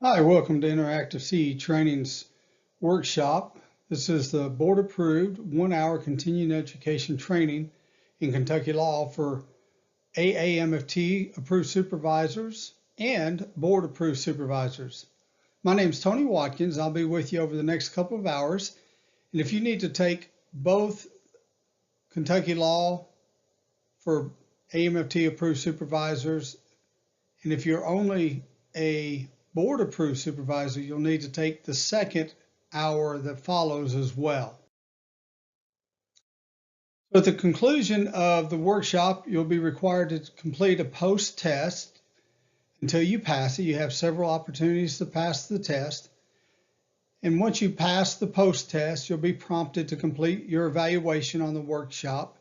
Hi, welcome to Interactive CE Training's workshop. This is the board-approved 1-hour continuing education training in Kentucky law for AAMFT-approved supervisors and board-approved supervisors. My name is Tony Watkins. I'll be with you over the next couple of hours. And if you need to take both Kentucky law for AAMFT-approved supervisors, and if you're only a board-approved supervisor, you'll need to take the second hour that follows as well. So at the conclusion of the workshop, you'll be required to complete a post-test. Until you pass it, you have several opportunities to pass the test. And once you pass the post-test, you'll be prompted to complete your evaluation on the workshop.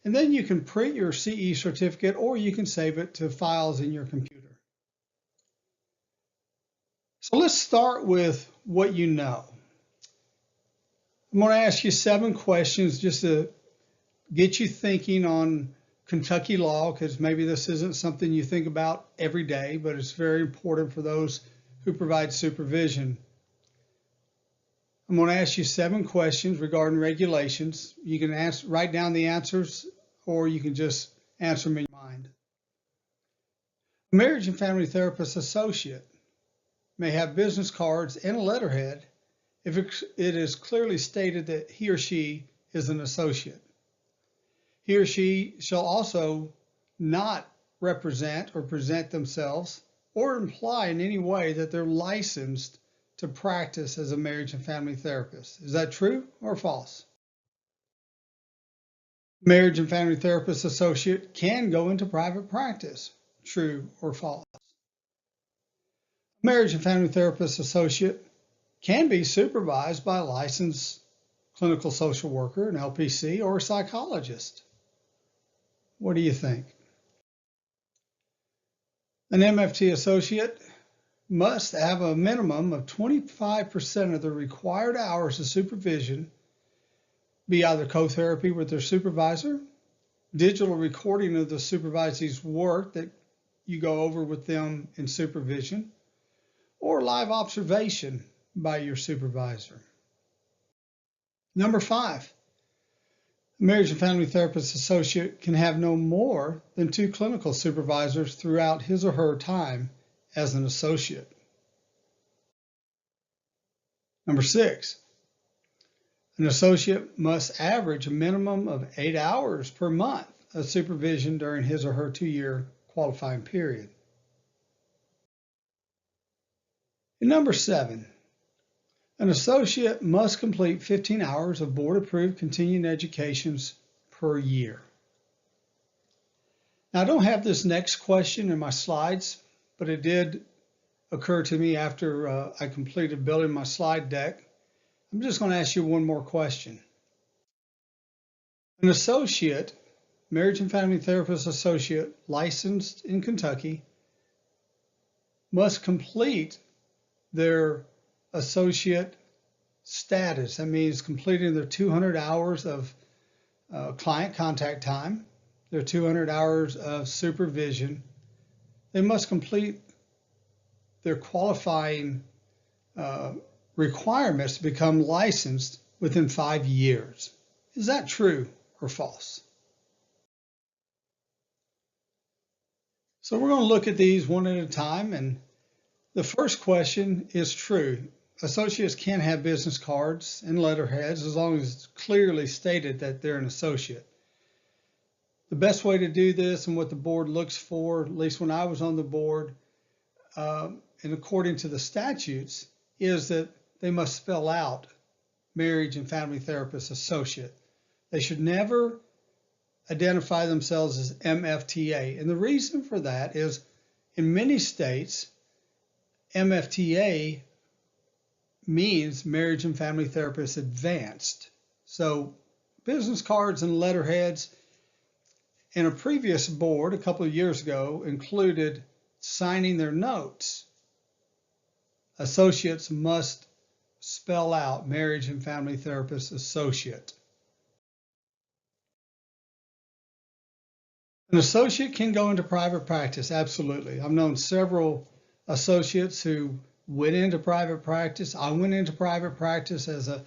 And then you can print your CE certificate, or you can save it to files in your computer. So let's start with what you know. I'm going to ask you 7 questions just to get you thinking on Kentucky law, because maybe this isn't something you think about every day, but it's very important for those who provide supervision. I'm going to ask you 7 questions regarding regulations. You can write down the answers, or you can just answer them in your mind. A marriage and family therapist associate may have business cards and a letterhead if it is clearly stated that he or she is an associate. He or she shall also not represent or present themselves or imply in any way that they're licensed to practice as a marriage and family therapist. Is that true or false? Marriage and family therapist associate can go into private practice. True or false? Marriage and family therapist associate can be supervised by a licensed clinical social worker, an LPC, or a psychologist. What do you think? An MFT associate must have a minimum of 25% of the required hours of supervision be either co-therapy with their supervisor, digital recording of the supervisee's work that you go over with them in supervision, or live observation by your supervisor. Number 5, a marriage and family therapist associate can have no more than 2 clinical supervisors throughout his or her time as an associate. Number 6, an associate must average a minimum of 8 hours per month of supervision during his or her 2-year qualifying period. And number 7, an associate must complete 15 hours of board-approved continuing educations per year. Now, I don't have this next question in my slides, but it did occur to me after I completed building my slide deck. I'm just going to ask you one more question. An associate, marriage and family therapist associate licensed in Kentucky, must complete their associate status. That means completing their 200 hours of client contact time, their 200 hours of supervision. They must complete their qualifying requirements to become licensed within 5 years. Is that true or false? So we're going to look at these one at a time, and the first question is true. Associates can have business cards and letterheads as long as it's clearly stated that they're an associate. The best way to do this and what the board looks for, at least when I was on the board, and according to the statutes, is that they must spell out marriage and family therapist associate. They should never identify themselves as MFTA. And the reason for that is in many states, MFTA means marriage and family therapist advanced. So business cards and letterheads in a previous board a couple of years ago included signing their notes. Associates must spell out marriage and family therapist associate. An associate can go into private practice, absolutely. I've known several associates who went into private practice. I went into private practice as a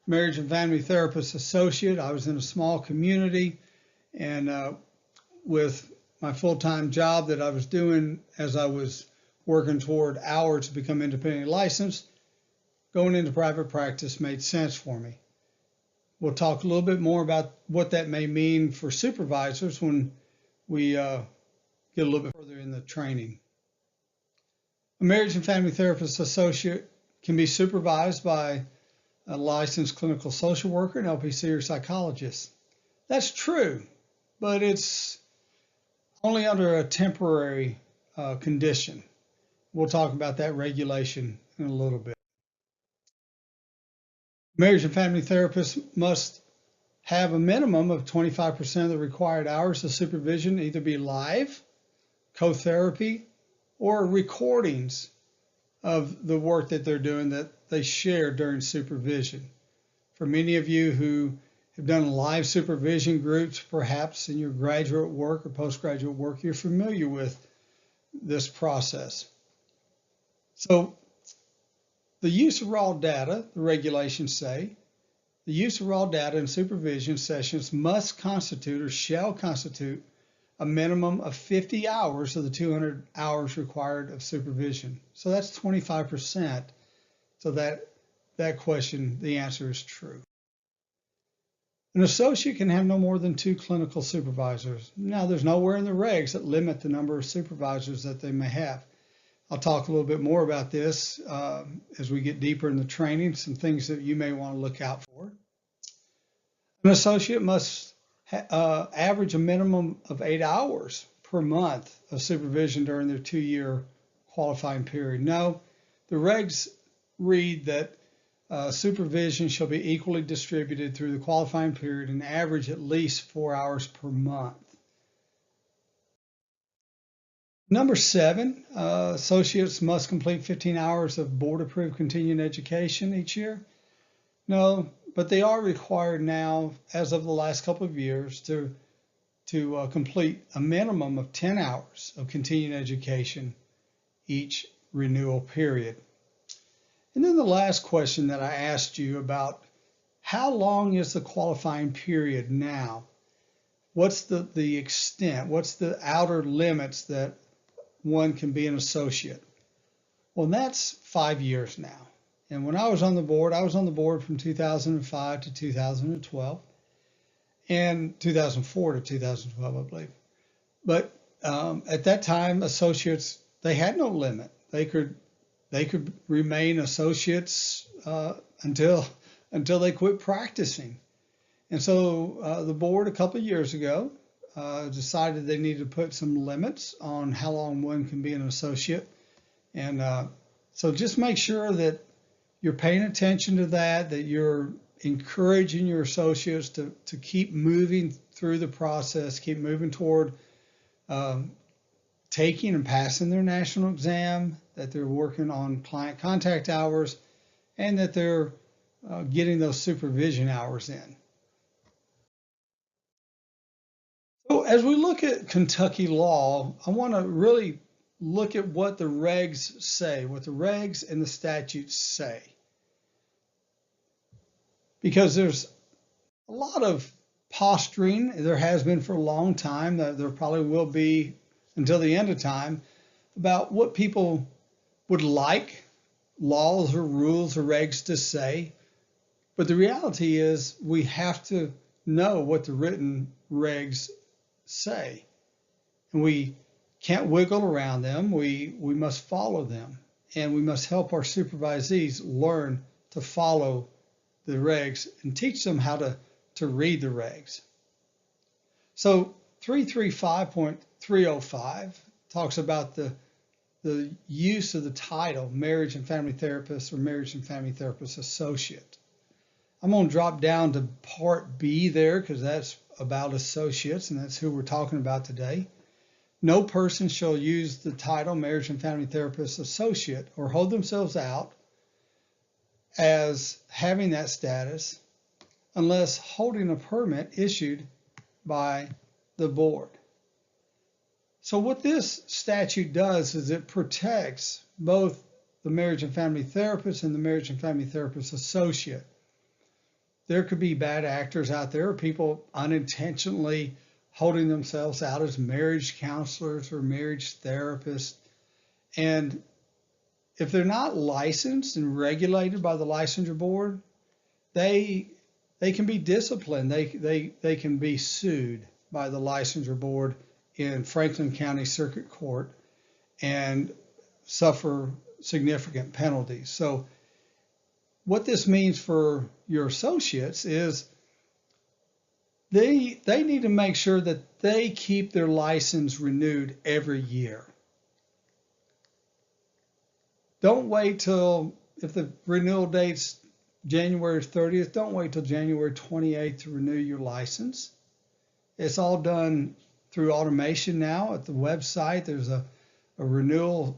marriage and family therapist associate. I was in a small community, and with my full-time job that I was doing as I was working toward hours to become independently licensed, going into private practice made sense for me. We'll talk a little bit more about what that may mean for supervisors when we get a little bit further in the training. A marriage and family therapist associate can be supervised by a licensed clinical social worker, an LPC, or psychologist. That's true, but it's only under a temporary condition. We'll talk about that regulation in a little bit. Marriage and family therapists must have a minimum of 25% of the required hours of supervision either be live, co-therapy, or recordings of the work that they're doing that they share during supervision. For many of you who have done live supervision groups, perhaps in your graduate work or postgraduate work, you're familiar with this process. So the use of raw data, the regulations say, the use of raw data in supervision sessions must constitute or shall constitute a minimum of 50 hours of the 200 hours required of supervision. So that's 25%. So that question, the answer is true. An associate can have no more than 2 clinical supervisors. Now, there's nowhere in the regs that limit the number of supervisors that they may have. I'll talk a little bit more about this as we get deeper in the training, some things that you may want to look out for. An associate must average a minimum of 8 hours per month of supervision during their 2-year qualifying period. No, the regs read that supervision shall be equally distributed through the qualifying period and average at least 4 hours per month. Number 7, associates must complete 15 hours of board-approved continuing education each year. No, but they are required now, as of the last couple of years, to complete a minimum of 10 hours of continuing education each renewal period. And then the last question that I asked you about, how long is the qualifying period now? What's the extent? What's the outer limits that one can be an associate? Well, that's 5 years now. And when I was on the board from 2005 to 2012, and 2004 to 2012, I believe. But at that time, associates, they had no limit. They could remain associates until they quit practicing. And so the board a couple of years ago decided they needed to put some limits on how long one can be an associate. And so just make sure that you're paying attention to that you're encouraging your associates to keep moving through the process, keep moving toward taking and passing their national exam, that they're working on client contact hours, and that they're getting those supervision hours in. So as we look at Kentucky law, I want to really look at what the regs say, what the regs and the statutes say. Because there's a lot of posturing, there has been for a long time, there probably will be until the end of time, about what people would like laws or rules or regs to say. But the reality is we have to know what the written regs say. And we can't wiggle around them. We must follow them. And we must help our supervisees learn to follow the regs and teach them how to read the regs. So 335.305 talks about the use of the title marriage and family therapist or marriage and family therapist associate. I'm going to drop down to part B there because that's about associates and that's who we're talking about today. No person shall use the title marriage and family therapist associate or hold themselves out as having that status unless holding a permit issued by the board. So what this statute does is it protects both the marriage and family therapist and the marriage and family therapist associate. There could be bad actors out there, or people unintentionally holding themselves out as marriage counselors or marriage therapists. And if they're not licensed and regulated by the licensure board, they can be disciplined. They can be sued by the licensure board in Franklin County Circuit Court and suffer significant penalties. So what this means for your associates is they need to make sure that they keep their license renewed every year. Don't wait till, if the renewal date's January 30th, don't wait till January 28th to renew your license. It's all done through automation now at the website. There's a renewal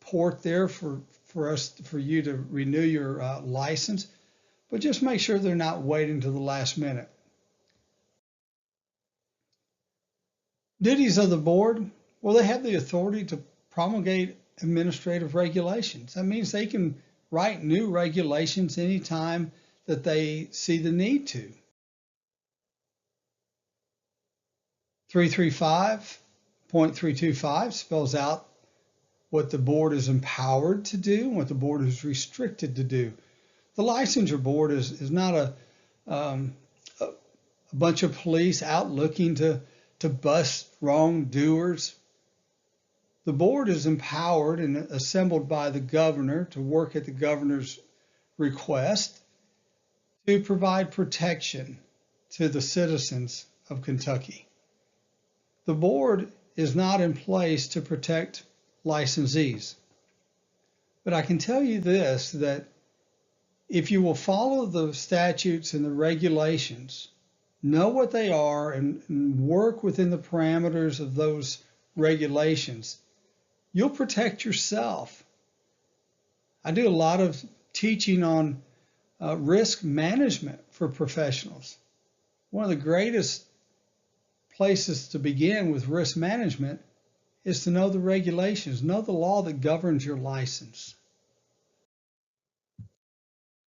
port there for you to renew your license, but just make sure they're not waiting to the last minute. Duties of the board, well, they have the authority to promulgate administrative regulations. That means they can write new regulations anytime that they see the need to. 335.325 spells out what the board is empowered to do and what the board is restricted to do. The licensure board is not a bunch of police out looking to bust wrongdoers. The board is empowered and assembled by the governor to work at the governor's request to provide protection to the citizens of Kentucky. The board is not in place to protect licensees. But I can tell you this, that if you will follow the statutes and the regulations, know what they are, and work within the parameters of those regulations, you'll protect yourself. I do a lot of teaching on risk management for professionals. One of the greatest places to begin with risk management is to know the regulations, know the law that governs your license.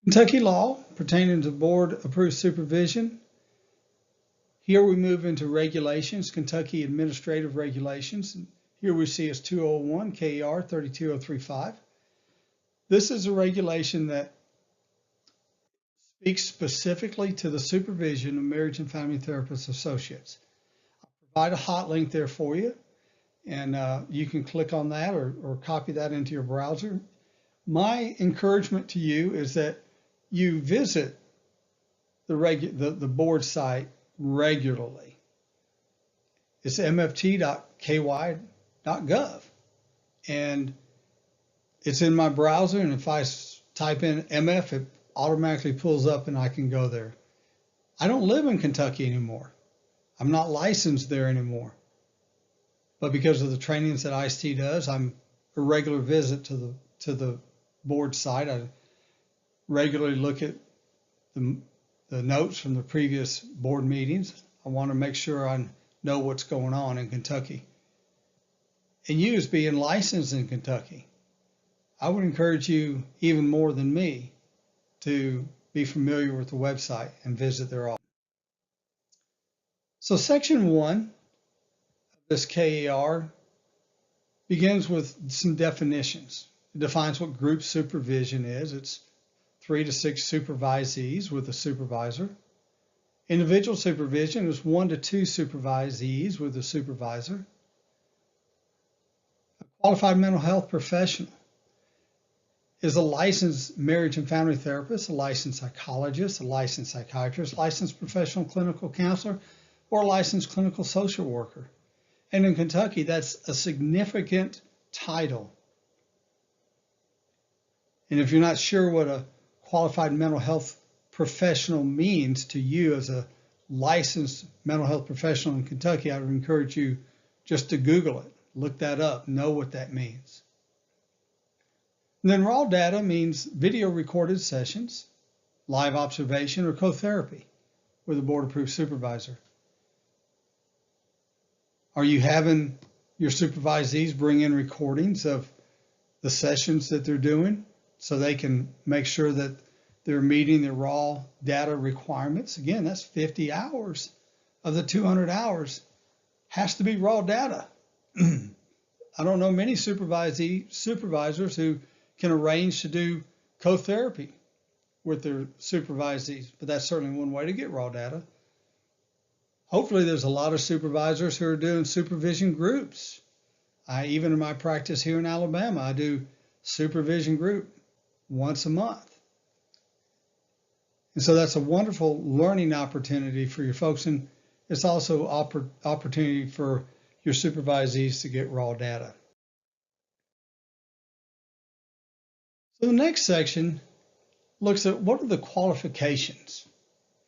Kentucky law pertaining to board-approved supervision. Here we move into regulations, Kentucky administrative regulations. Here we see is 201 KER 32035. This is a regulation that speaks specifically to the supervision of marriage and family therapist associates. I'll provide a hot link there for you, and you can click on that or copy that into your browser. My encouragement to you is that you visit the board site regularly. It's mft.ky.gov, and it's in my browser, and if I type in MF, it automatically pulls up and I can go there. I don't live in Kentucky anymore. I'm not licensed there anymore. But because of the trainings that IST does, I'm a regular visit to the board site. I regularly look at the notes from the previous board meetings. I want to make sure I know what's going on in Kentucky. And you, as being licensed in Kentucky, I would encourage you even more than me to be familiar with the website and visit their office. So Section 1 of this KER begins with some definitions. It defines what group supervision is. It's 3 to 6 supervisees with a supervisor. Individual supervision is 1 to 2 supervisees with a supervisor. A qualified mental health professional is a licensed marriage and family therapist, a licensed psychologist, a licensed psychiatrist, licensed professional clinical counselor, or a licensed clinical social worker. And in Kentucky, that's a significant title. And if you're not sure what a qualified mental health professional means to you as a licensed mental health professional in Kentucky, I would encourage you just to Google it, look that up, know what that means. And then raw data means video recorded sessions, live observation, or co-therapy with a board-approved supervisor. Are you having your supervisees bring in recordings of the sessions that they're doing so they can make sure that they're meeting the raw data requirements. Again, that's 50 hours of the 200 hours has to be raw data. I don't know many supervisors who can arrange to do co-therapy with their supervisees, but that's certainly one way to get raw data. Hopefully there's a lot of supervisors who are doing supervision groups. Even in my practice here in Alabama, I do supervision group once a month. And so that's a wonderful learning opportunity for your folks. And it's also opportunity for your supervisees to get raw data. So the next section looks at what are the qualifications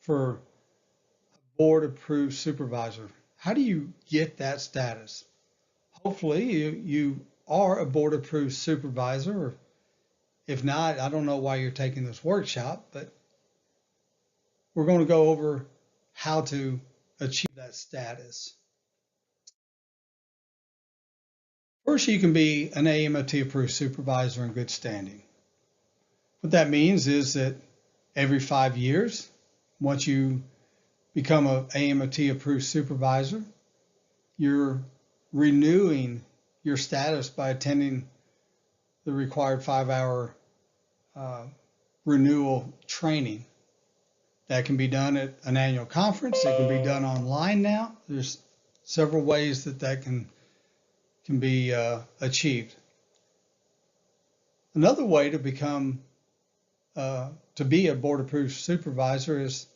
for a board-approved supervisor. How do you get that status? Hopefully you are a board-approved supervisor, or if not, I don't know why you're taking this workshop, but we're going to go over how to achieve that status. First, you can be an AMFT approved supervisor in good standing. What that means is that every 5 years, once you become an AMFT approved supervisor, you're renewing your status by attending the required 5-hour renewal training. That can be done at an annual conference. It can be done online now. There's several ways that can be achieved. Another way to become to be a board-approved supervisor is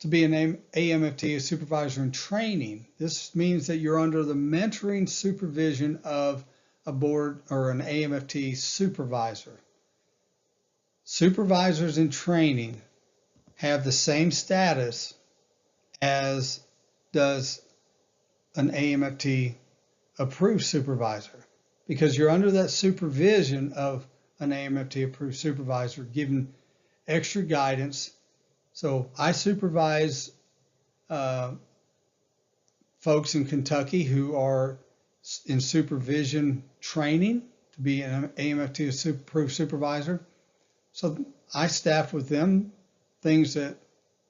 to be an AMFT supervisor in training. This means that you're under the mentoring supervision of a board or an AMFT supervisor. Supervisors in training have the same status as does an AMFT approved supervisor, because you're under that supervision of an AMFT approved supervisor, given extra guidance. So I supervise folks in Kentucky who are in supervision training to be an AMFT approved supervisor. So I staff with them things that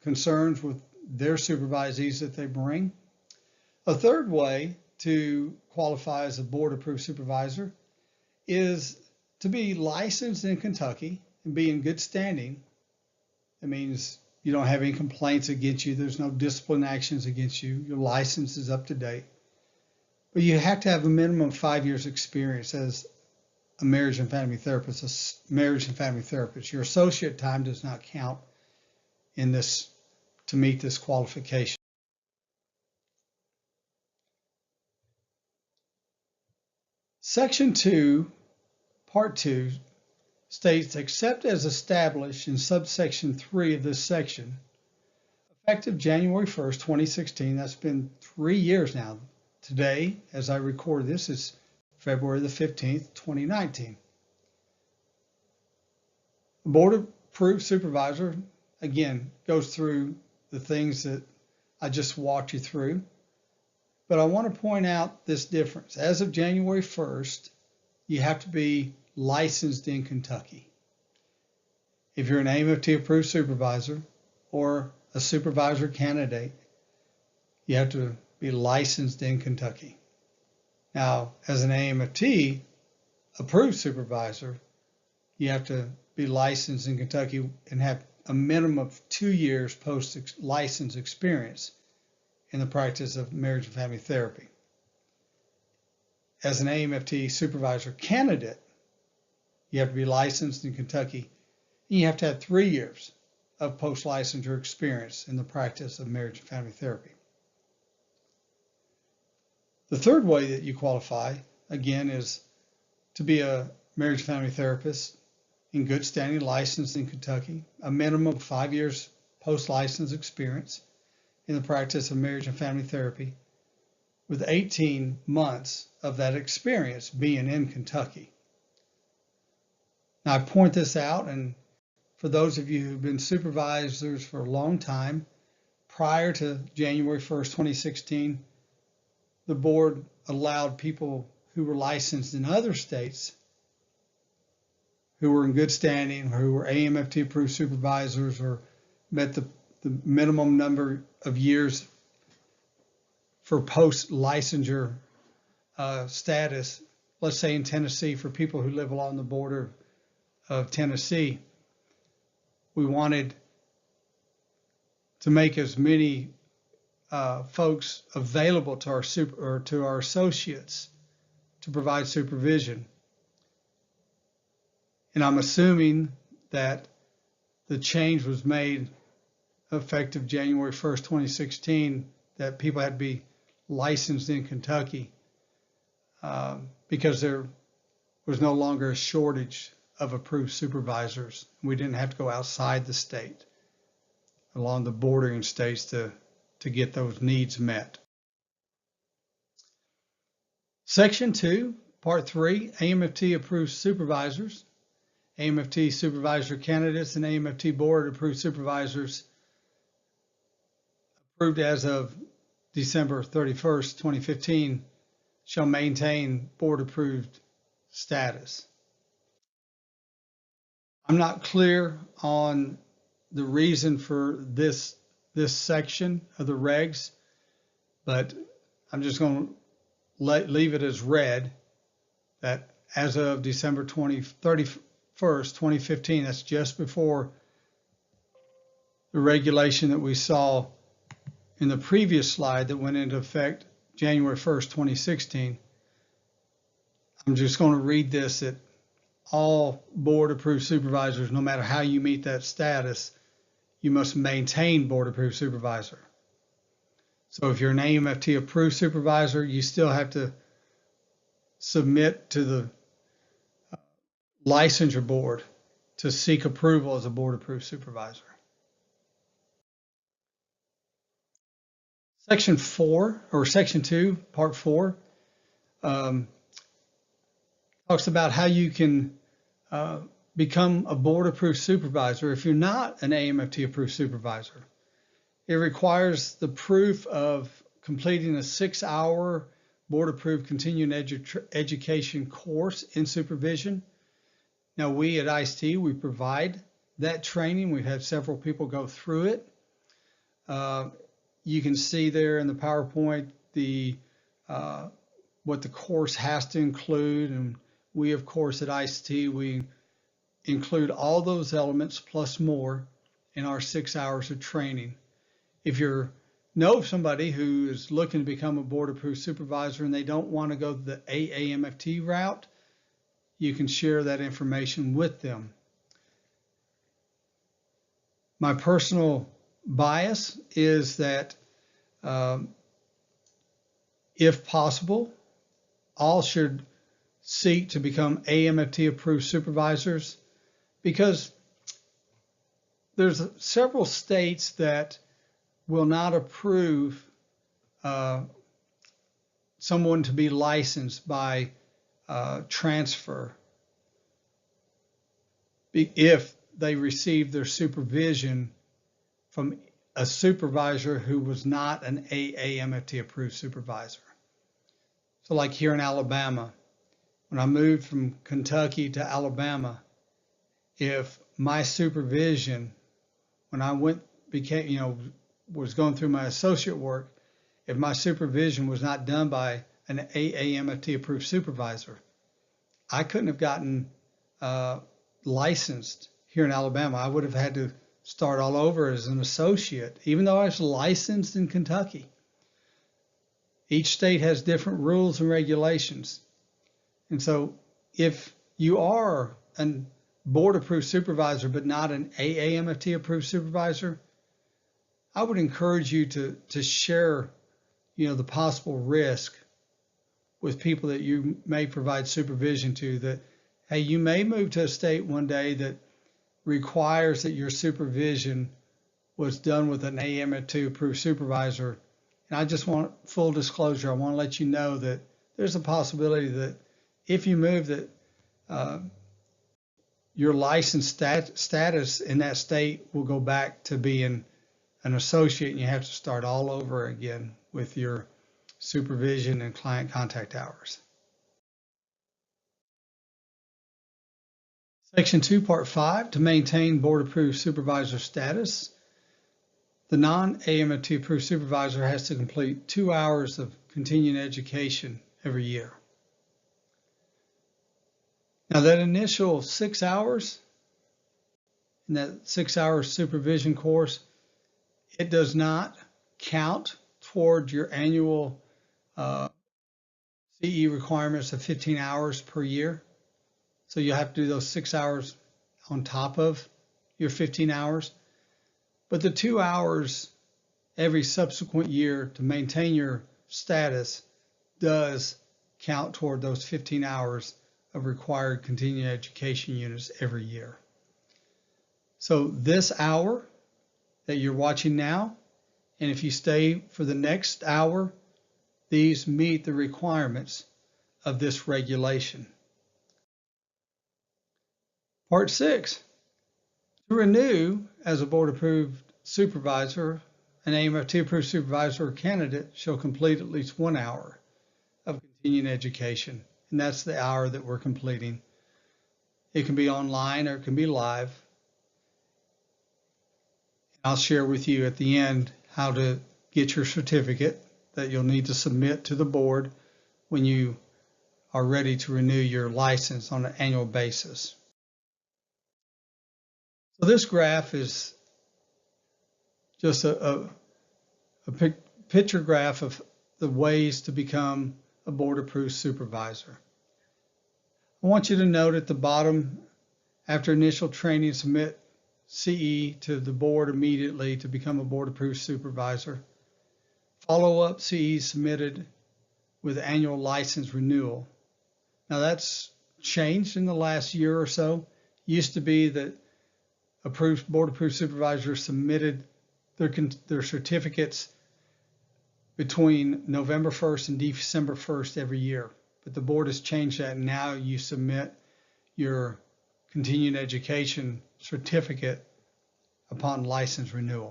concerns with their supervisees that they bring. A third way to qualify as a board approved supervisor is to be licensed in Kentucky and be in good standing. It means you don't have any complaints against you. There's no discipline actions against you. Your license is up to date. But you have to have a minimum of 5 years experience as a marriage and family therapist. Your associate time does not count in this to meet this qualification. Section 2, Part 2 states, except as established in subsection 3 of this section, effective January 1st, 2016, that's been 3 years now. Today, as I record this, is February the 15th, 2019. A board-approved supervisor, again, goes through the things that I just walked you through. But I want to point out this difference. As of January 1st, you have to be licensed in Kentucky. If you're an AMFT approved supervisor or a supervisor candidate, you have to be licensed in Kentucky. Now, as an AMFT approved supervisor, you have to be licensed in Kentucky and have a minimum of 2 years post-license experience in the practice of marriage and family therapy. As an AMFT supervisor candidate, you have to be licensed in Kentucky, and you have to have 3 years of post-licensure experience in the practice of marriage and family therapy. The third way that you qualify, again, is to be a marriage and family therapist in good standing, licensed in Kentucky, a minimum of 5 years post-license experience in the practice of marriage and family therapy, with 18 months of that experience being in Kentucky. Now, I point this out, and for those of you who've been supervisors for a long time, prior to January 1st, 2016, the board allowed people who were licensed in other states who were in good standing, who were AMFT approved supervisors or met the minimum number of years for post-licensure status, let's say in Tennessee, for people who live along the border of Tennessee, we wanted to make as many folks available to our associates to provide supervision. And I'm assuming that the change was made effective January 1st, 2016, that people had to be licensed in Kentucky because there was no longer a shortage of approved supervisors. We didn't have to go outside the state along the bordering states to get those needs met. Section 2, Part 3, AMFT approved supervisors, AMFT supervisor candidates, and AMFT board approved supervisors approved as of December 31st, 2015 shall maintain board approved status. I'm not clear on the reason for this section of the regs, but I'm just going to leave it as read that as of December 31st, 2015, that's just before the regulation that we saw in the previous slide that went into effect January 1st, 2016. I'm just going to read this, that all board approved supervisors, no matter how you meet that status, you must maintain board approved supervisor. So if you're an AMFT approved supervisor, you still have to submit to the licensure board to seek approval as a board approved supervisor. Section 4, or Section 2, Part 4, talks about how you can become a board approved supervisor if you're not an AMFT approved supervisor. It requires the proof of completing a 6-hour board approved continuing education course in supervision. Now we at ICT, we provide that training. We've had several people go through it. You can see there in the PowerPoint what the course has to include, and we of course at ICT, we include all those elements plus more in our 6 hours of training. If you know of somebody who is looking to become a board approved supervisor and they don't want to go the AAMFT route, you can share that information with them. My personal bias is that if possible, all should seek to become AMFT approved supervisors, because there's several states that will not approve someone to be licensed by transfer if they receive their supervision from a supervisor who was not an AAMFT approved supervisor. So like here in Alabama, when I moved from Kentucky to Alabama, if my supervision, when I was going through my associate work, if my supervision was not done by an AAMFT approved supervisor, I couldn't have gotten licensed here in Alabama. I would have had to start all over as an associate, even though I was licensed in Kentucky. Each state has different rules and regulations. And so if you are a board approved supervisor but not an AAMFT approved supervisor, I would encourage you to share, the possible risk with people that you may provide supervision to, that, hey, you may move to a state one day that requires that your supervision was done with an AMFT approved supervisor. And I just want full disclosure. I want to let you know that there's a possibility that if you move, that your license status in that state will go back to being an associate, and you have to start all over again with your supervision and client contact hours. Section 2, Part 5, to maintain board-approved supervisor status, the non-AMFT approved supervisor has to complete 2 hours of continuing education every year. Now that initial 6 hours in that 6-hour supervision course, it does not count toward your annual CE requirements of 15 hours per year. So you have to do those 6 hours on top of your 15 hours. But the 2 hours every subsequent year to maintain your status does count toward those 15 hours of required continuing education units every year. So this hour that you're watching now, and if you stay for the next hour, these meet the requirements of this regulation. Part 6, to renew as a board-approved supervisor, an AMFT-approved supervisor or candidate shall complete at least 1 hour of continuing education, and that's the hour that we're completing. It can be online or it can be live. I'll share with you at the end how to get your certificate that you'll need to submit to the board when you are ready to renew your license on an annual basis. So this graph is just a picture graph of the ways to become a board-approved supervisor. I want you to note at the bottom, after initial training, submit CE to the board immediately to become a board-approved supervisor. Follow-up CE submitted with annual license renewal. Now that's changed in the last year or so. Used to be that board-approved supervisors submitted their certificates between November 1st and December 1st every year. But the board has changed that, and now you submit your continuing education certificate upon license renewal.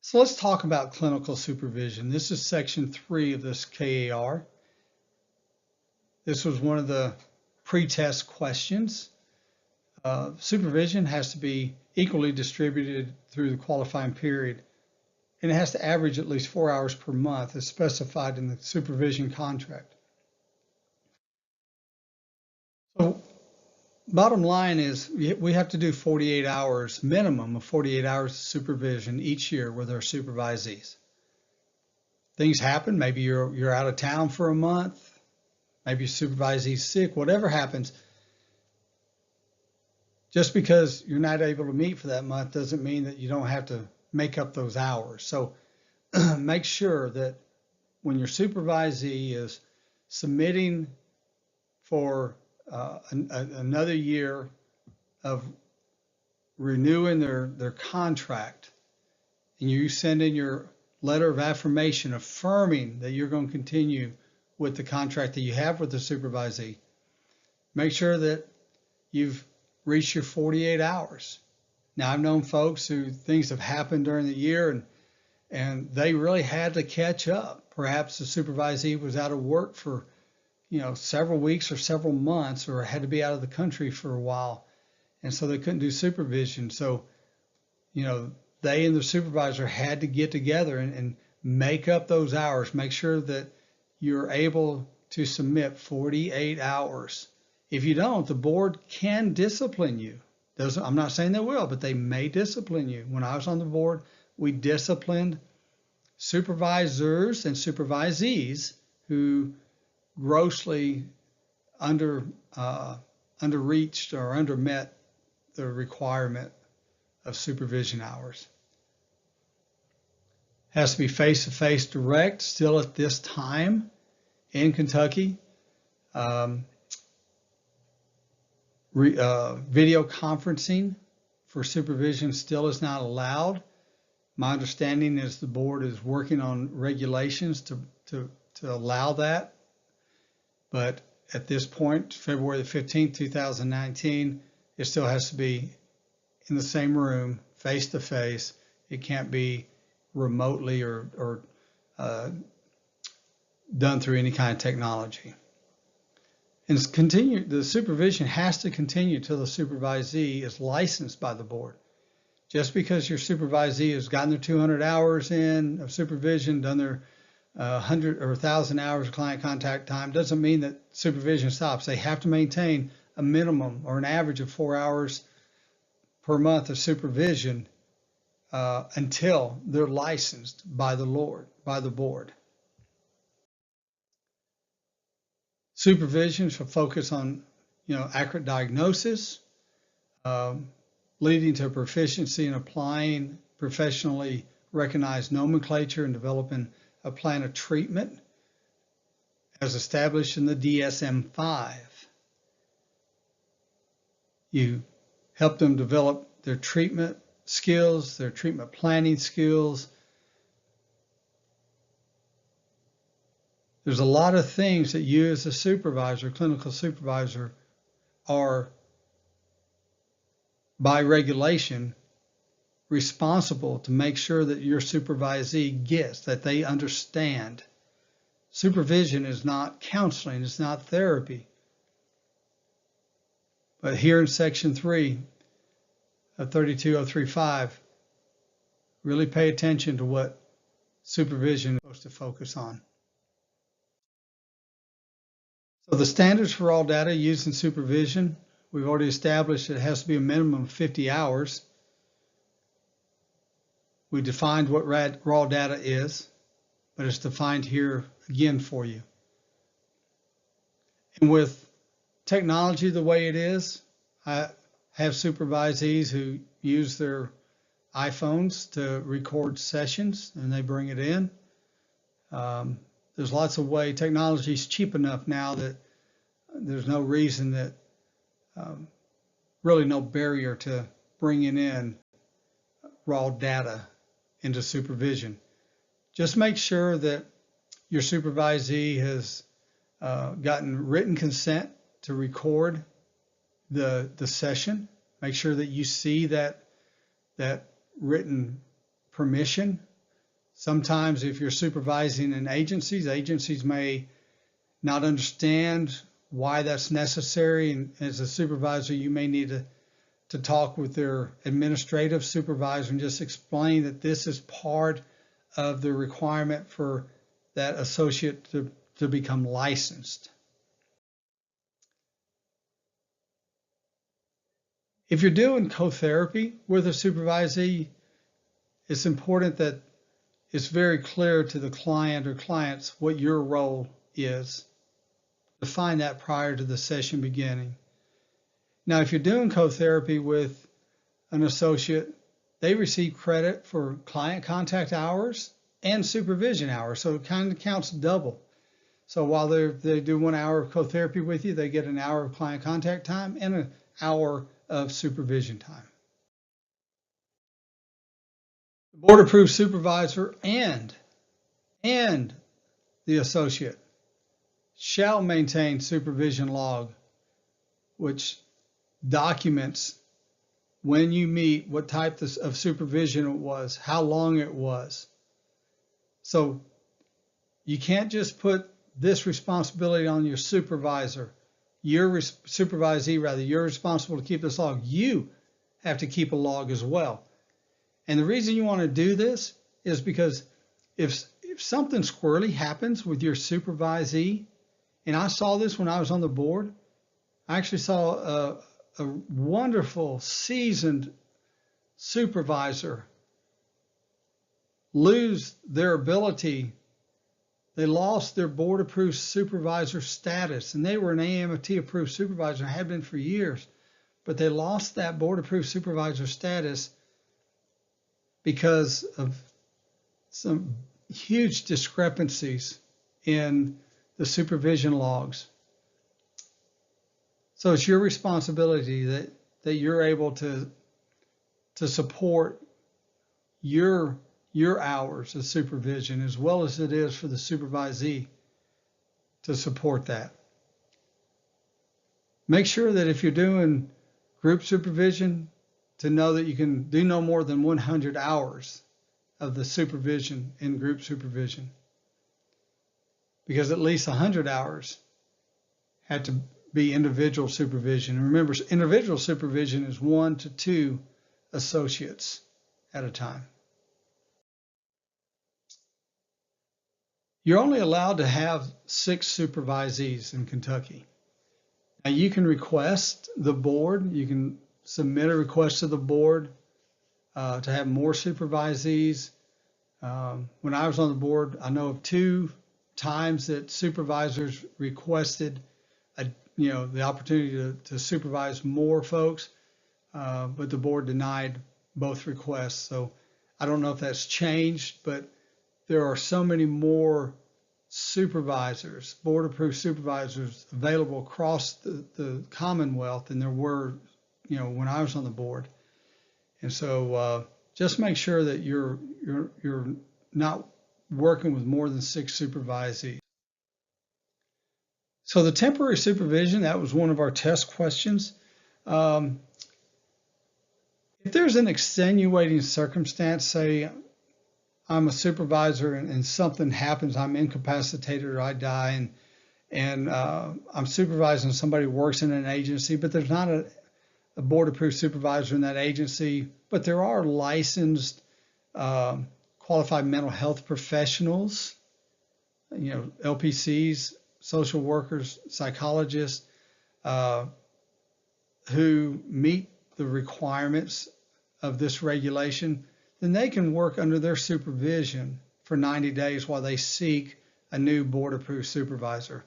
So let's talk about clinical supervision. This is section 3 of this KAR. This was one of the pre-test questions. Supervision has to be equally distributed through the qualifying period, and it has to average at least 4 hours per month as specified in the supervision contract. So bottom line is we have to do 48 hours, minimum of 48 hours of supervision each year with our supervisees. Things happen, maybe you're out of town for a month, maybe your supervisee's sick, whatever happens. Just because you're not able to meet for that month doesn't mean that you don't have to make up those hours. So make sure that when your supervisee is submitting for another year of renewing their contract, and you send in your letter of affirmation affirming that you're going to continue with the contract that you have with the supervisee, make sure that you've reached your 48 hours. Now, I've known folks who things have happened during the year and they really had to catch up. Perhaps the supervisee was out of work for several weeks or several months, or had to be out of the country for a while, and so they couldn't do supervision. So, they and the supervisor had to get together and make up those hours. Make sure that you're able to submit 48 hours. If you don't, the board can discipline you. I'm not saying they will, but they may discipline you. When I was on the board, we disciplined supervisors and supervisees who grossly underreached or undermet the requirement of supervision hours. Has to be face-to-face direct still at this time in Kentucky. Video conferencing for supervision still is not allowed. My understanding is the board is working on regulations to allow that. But at this point, February the 15th, 2019, it still has to be in the same room, face to face. It can't be remotely or done through any kind of technology. And the supervision has to continue till the supervisee is licensed by the board. Just because your supervisee has gotten their 200 hours in of supervision, done their 100 or 1,000 hours of client contact time, doesn't mean that supervision stops. They have to maintain a minimum or an average of 4 hours per month of supervision until they're licensed by the board. Supervision should focus on, accurate diagnosis, leading to proficiency in applying professionally recognized nomenclature and developing a plan of treatment as established in the DSM-5. You help them develop their treatment skills, their treatment planning skills. There's a lot of things that you as a supervisor, clinical supervisor, are by regulation responsible to make sure that your supervisee gets, that they understand. Supervision is not counseling, it's not therapy. But here in Section 3 of 32035, really pay attention to what supervision is supposed to focus on. So the standards for raw data used in supervision, we've already established it has to be a minimum of 50 hours. We defined what raw data is, but it's defined here again for you. And with technology the way it is, I have supervisees who use their iPhones to record sessions and they bring it in. There's lots of ways. Technology is cheap enough now that there's no reason that, really no barrier to bringing in raw data into supervision. Just make sure that your supervisee has gotten written consent to record the session. Make sure that you see that written permission. Sometimes if you're supervising in agencies may not understand why that's necessary, and as a supervisor you may need to talk with their administrative supervisor and just explain that this is part of the requirement for that associate to become licensed. If you're doing co-therapy with a supervisee, it's important that it's very clear to the client or clients what your role is. Define that prior to the session beginning. Now, if you're doing co-therapy with an associate, they receive credit for client contact hours and supervision hours, so it kind of counts double. So while they do 1 hour of co-therapy with you, they get an hour of client contact time and an hour of supervision time. The board-approved supervisor and the associate shall maintain supervision log, which documents when you meet, what type of supervision it was, how long it was. So you can't just put this responsibility on your supervisor. Your supervisee, rather, you're responsible to keep this log. You have to keep a log as well. And the reason you want to do this is because if something squirrely happens with your supervisee, and I saw this when I was on the board, I actually saw a wonderful, seasoned supervisor lose their ability. They lost their board-approved supervisor status, and they were an AMT-approved supervisor, and had been for years, but they lost that board-approved supervisor status because of some huge discrepancies in the supervision logs. So it's your responsibility that you're able to support your hours of supervision as well as it is for the supervisee to support that. Make sure that if you're doing group supervision, to know that you can do no more than 100 hours of the supervision in group supervision, because at least 100 hours had to be individual supervision. And remember, individual supervision is 1 to 2 associates at a time. You're only allowed to have 6 supervisees in Kentucky. Now you can request the board, you can submit a request to the board to have more supervisees. When I was on the board, I know of 2 times that supervisors requested the opportunity to supervise more folks, but the board denied both requests. So I don't know if that's changed, but there are so many more supervisors, board-approved supervisors available across the Commonwealth than there were, when I was on the board. And so just make sure that you're not working with more than 6 supervisees. So the temporary supervision, that was one of our test questions. If there's an extenuating circumstance, say I'm a supervisor and something happens, I'm incapacitated or I die, and I'm supervising somebody who works in an agency, but there's not a board-approved supervisor in that agency, but there are licensed qualified mental health professionals, LPCs, social workers, psychologists, who meet the requirements of this regulation, then they can work under their supervision for 90 days while they seek a new board-approved supervisor.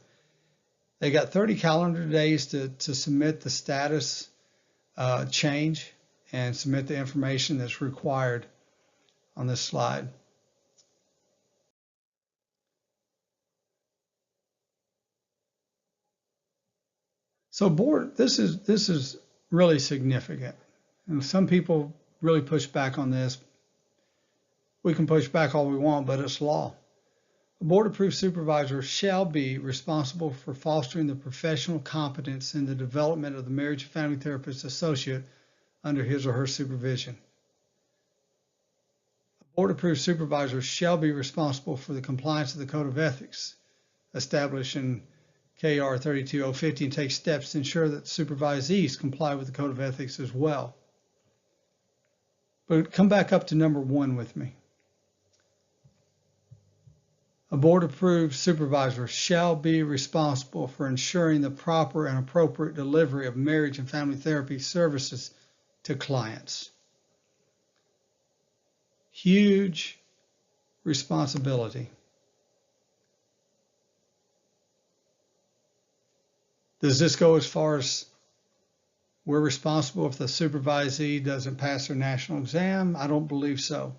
They got 30 calendar days to submit the status change and submit the information that's required on this slide. So board, this is really significant. And some people really push back on this. We can push back all we want, but it's law. A board-approved supervisor shall be responsible for fostering the professional competence in the development of the marriage and family therapist associate under his or her supervision. A board-approved supervisor shall be responsible for the compliance of the Code of Ethics established in KR 32050 and take steps to ensure that supervisees comply with the Code of Ethics as well. But come back up to number 1 with me. A board-approved supervisor shall be responsible for ensuring the proper and appropriate delivery of marriage and family therapy services to clients. Huge responsibility. Does this go as far as we're responsible if the supervisee doesn't pass their national exam? I don't believe so.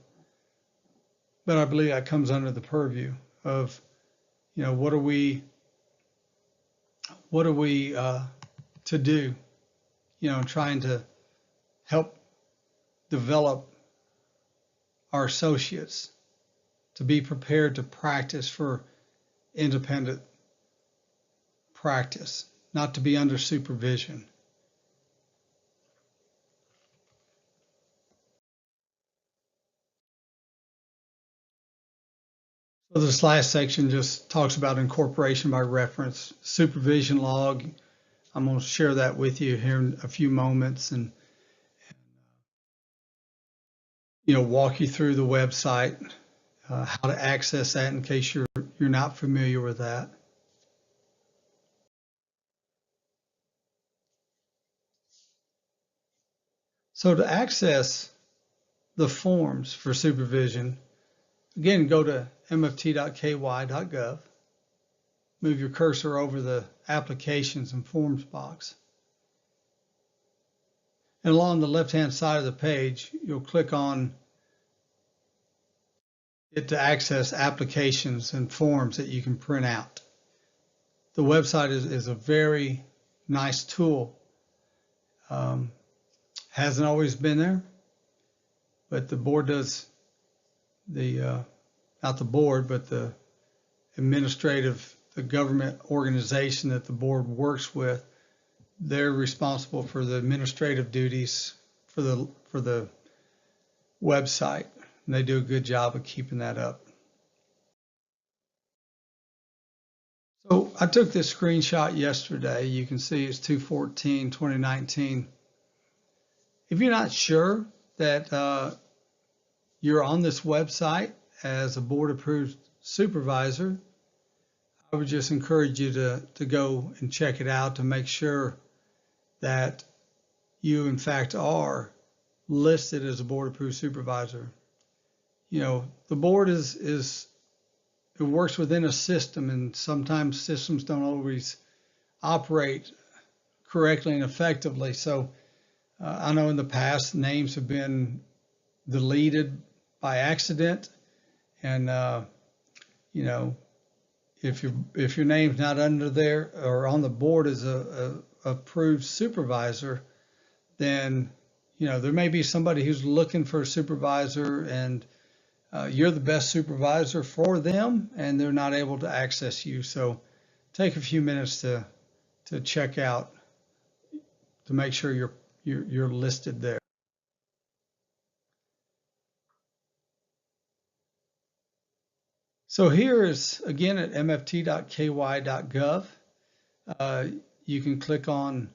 But I believe that comes under the purview of, what are we to do, trying to help develop our associates to be prepared to practice for independent practice, not to be under supervision. So this last section just talks about incorporation by reference, supervision log. I'm going to share that with you here in a few moments and walk you through the website, how to access that in case you're not familiar with that. So to access the forms for supervision, again, go to mft.ky.gov, move your cursor over the applications and forms box. And along the left-hand side of the page, you'll click on it to access applications and forms that you can print out. The website is a very nice tool. Hasn't always been there, but the board does not the board, but the government organization that the board works with, they're responsible for the administrative duties for the website, and they do a good job of keeping that up. So I took this screenshot yesterday. You can see it's 2/14/2019. If you're not sure that you're on this website as a board approved supervisor, I would just encourage you to go and check it out to make sure that you in fact are listed as a board approved supervisor. You know, the board it works within a system, and sometimes systems don't always operate correctly and effectively. So I know in the past names have been deleted by accident, and you know, if your name's not under there or on the board as a approved supervisor, then you know there may be somebody who's looking for a supervisor, and you're the best supervisor for them, and they're not able to access you. So take a few minutes to check out to make sure you're listed there. So here is again at mft.ky.gov. You can click on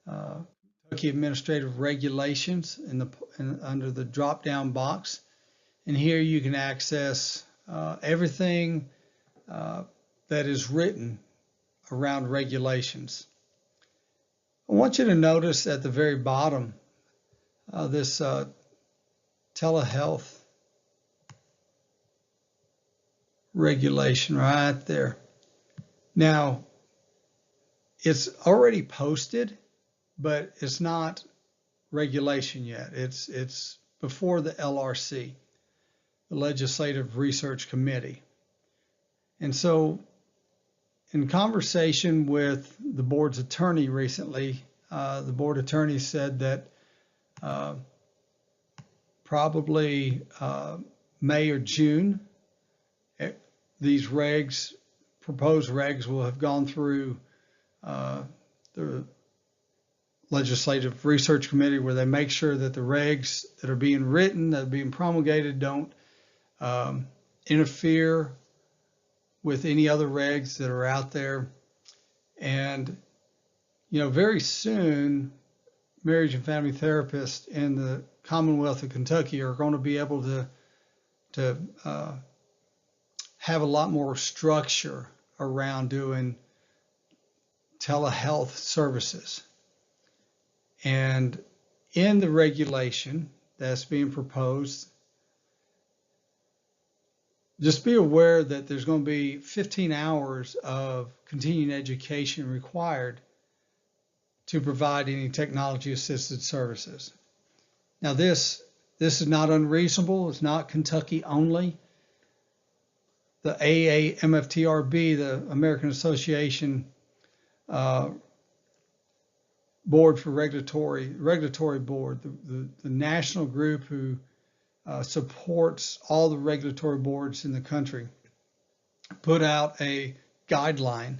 Kentucky Administrative Regulations under the drop-down box, and here you can access everything that is written around regulations. I want you to notice at the very bottom this telehealth regulation right there. Now, it's already posted, but it's not regulation yet. It's before the LRC, the Legislative Research Committee. And so in conversation with the board's attorney recently, the board attorney said that probably May or June, these proposed regs will have gone through the Legislative Research Committee, where they make sure that the regs that are being written, that are being promulgated, don't interfere with any other regs that are out there. And, you know, very soon, marriage and family therapists in the Commonwealth of Kentucky are going to be able to have a lot more structure around doing telehealth services. And in the regulation that's being proposed, just be aware that there's going to be 15 hours of continuing education required to provide any technology assisted services. Now this is not unreasonable. It's not Kentucky only. The AAMFTRB, the American Association Board for Regulatory Board, the national group who supports all the regulatory boards in the country, put out a guideline,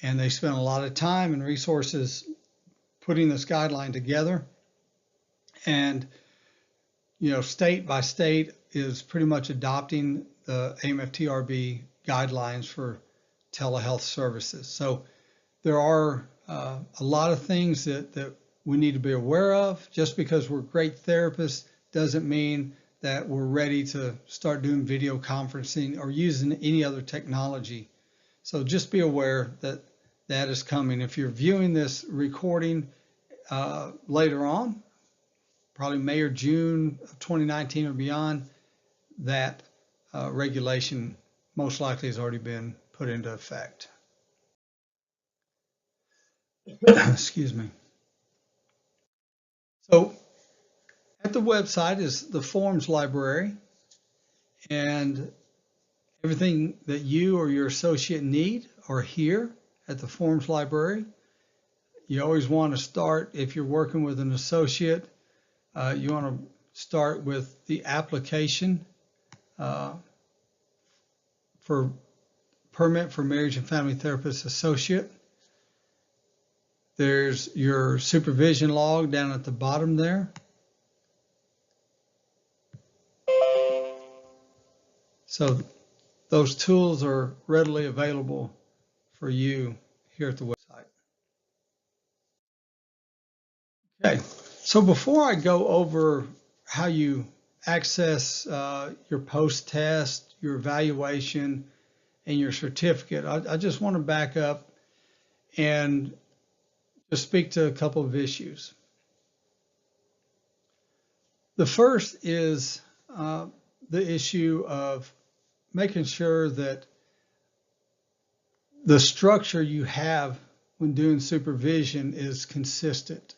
and they spent a lot of time and resources putting this guideline together. And, you know, state by state is pretty much adopting the AMFTRB guidelines for telehealth services. So there are a lot of things that we need to be aware of. Just because we're great therapists doesn't mean that we're ready to start doing video conferencing or using any other technology. So just be aware that that is coming. If you're viewing this recording later on, probably May or June of 2019 or beyond, that regulation most likely has already been put into effect. Excuse me. So at the website is the forms library, and everything that you or your associate need are here at the forms library. You always want to start, if you're working with an associate, you want to start with the application for permit for marriage and family therapist associate. There's your supervision log down at the bottom there. So those tools are readily available for you here at the website. Okay, so before I go over how you access your post-test, your evaluation, and your certificate, I just want to back up and just speak to a couple of issues. The first is the issue of making sure that the structure you have when doing supervision is consistent.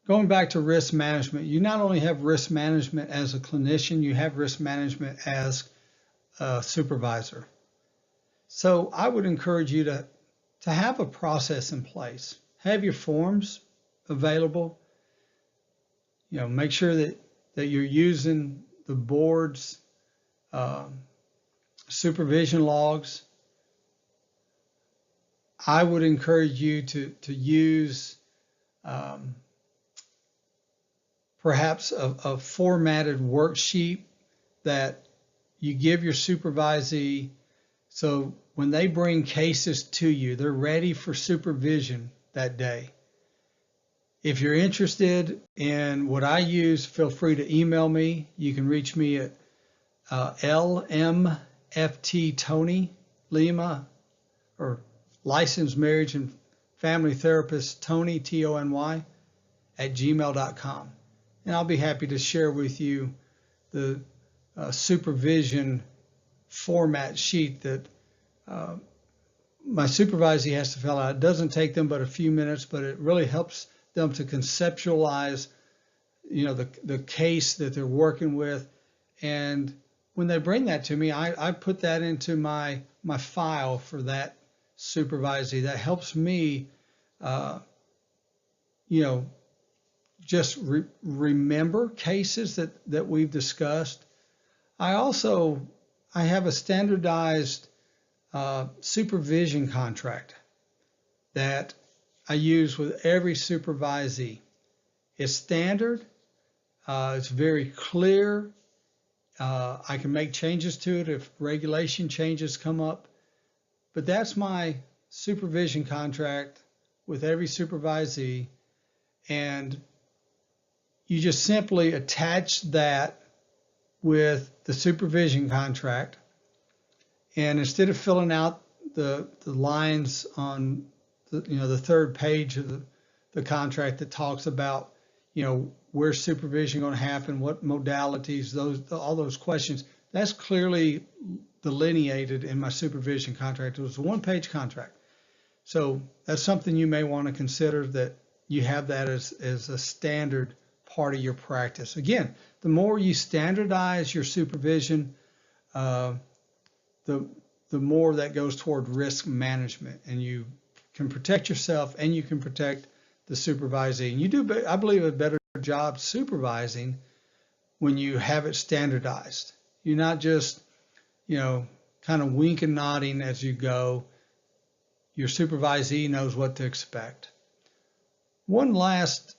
Going back to risk management, you not only have risk management as a clinician, you have risk management as a supervisor. So I would encourage you to have a process in place. Have your forms available. Make sure that you're using the board's supervision logs. I would encourage you to use perhaps a formatted worksheet that you give your supervisee, so when they bring cases to you, they're ready for supervision that day. If you're interested in what I use, feel free to email me. You can reach me at LMFT Lima, or Licensed Marriage and Family Therapist Tony, Tony, at gmail.com. And I'll be happy to share with you the supervision format sheet that my supervisee has to fill out. It doesn't take them but a few minutes, but it really helps them to conceptualize, the case that they're working with. And when they bring that to me, I put that into my file for that supervisee. That helps me, just remember cases that we've discussed. I have a standardized supervision contract that I use with every supervisee. It's standard. It's very clear. I can make changes to it if regulation changes come up. But that's my supervision contract with every supervisee. And you just simply attach that with the supervision contract. And instead of filling out the lines on the third page of the contract that talks about, where's supervision going to happen, what modalities, all those questions, that's clearly delineated in my supervision contract. It was a one-page contract. So that's something you may want to consider, that you have that as a standard part of your practice. Again, the more you standardize your supervision, the more that goes toward risk management, and you can protect yourself and you can protect the supervisee. And you do, I believe, a better job supervising when you have it standardized. You're not just, kind of wink and nodding as you go. Your supervisee knows what to expect. One last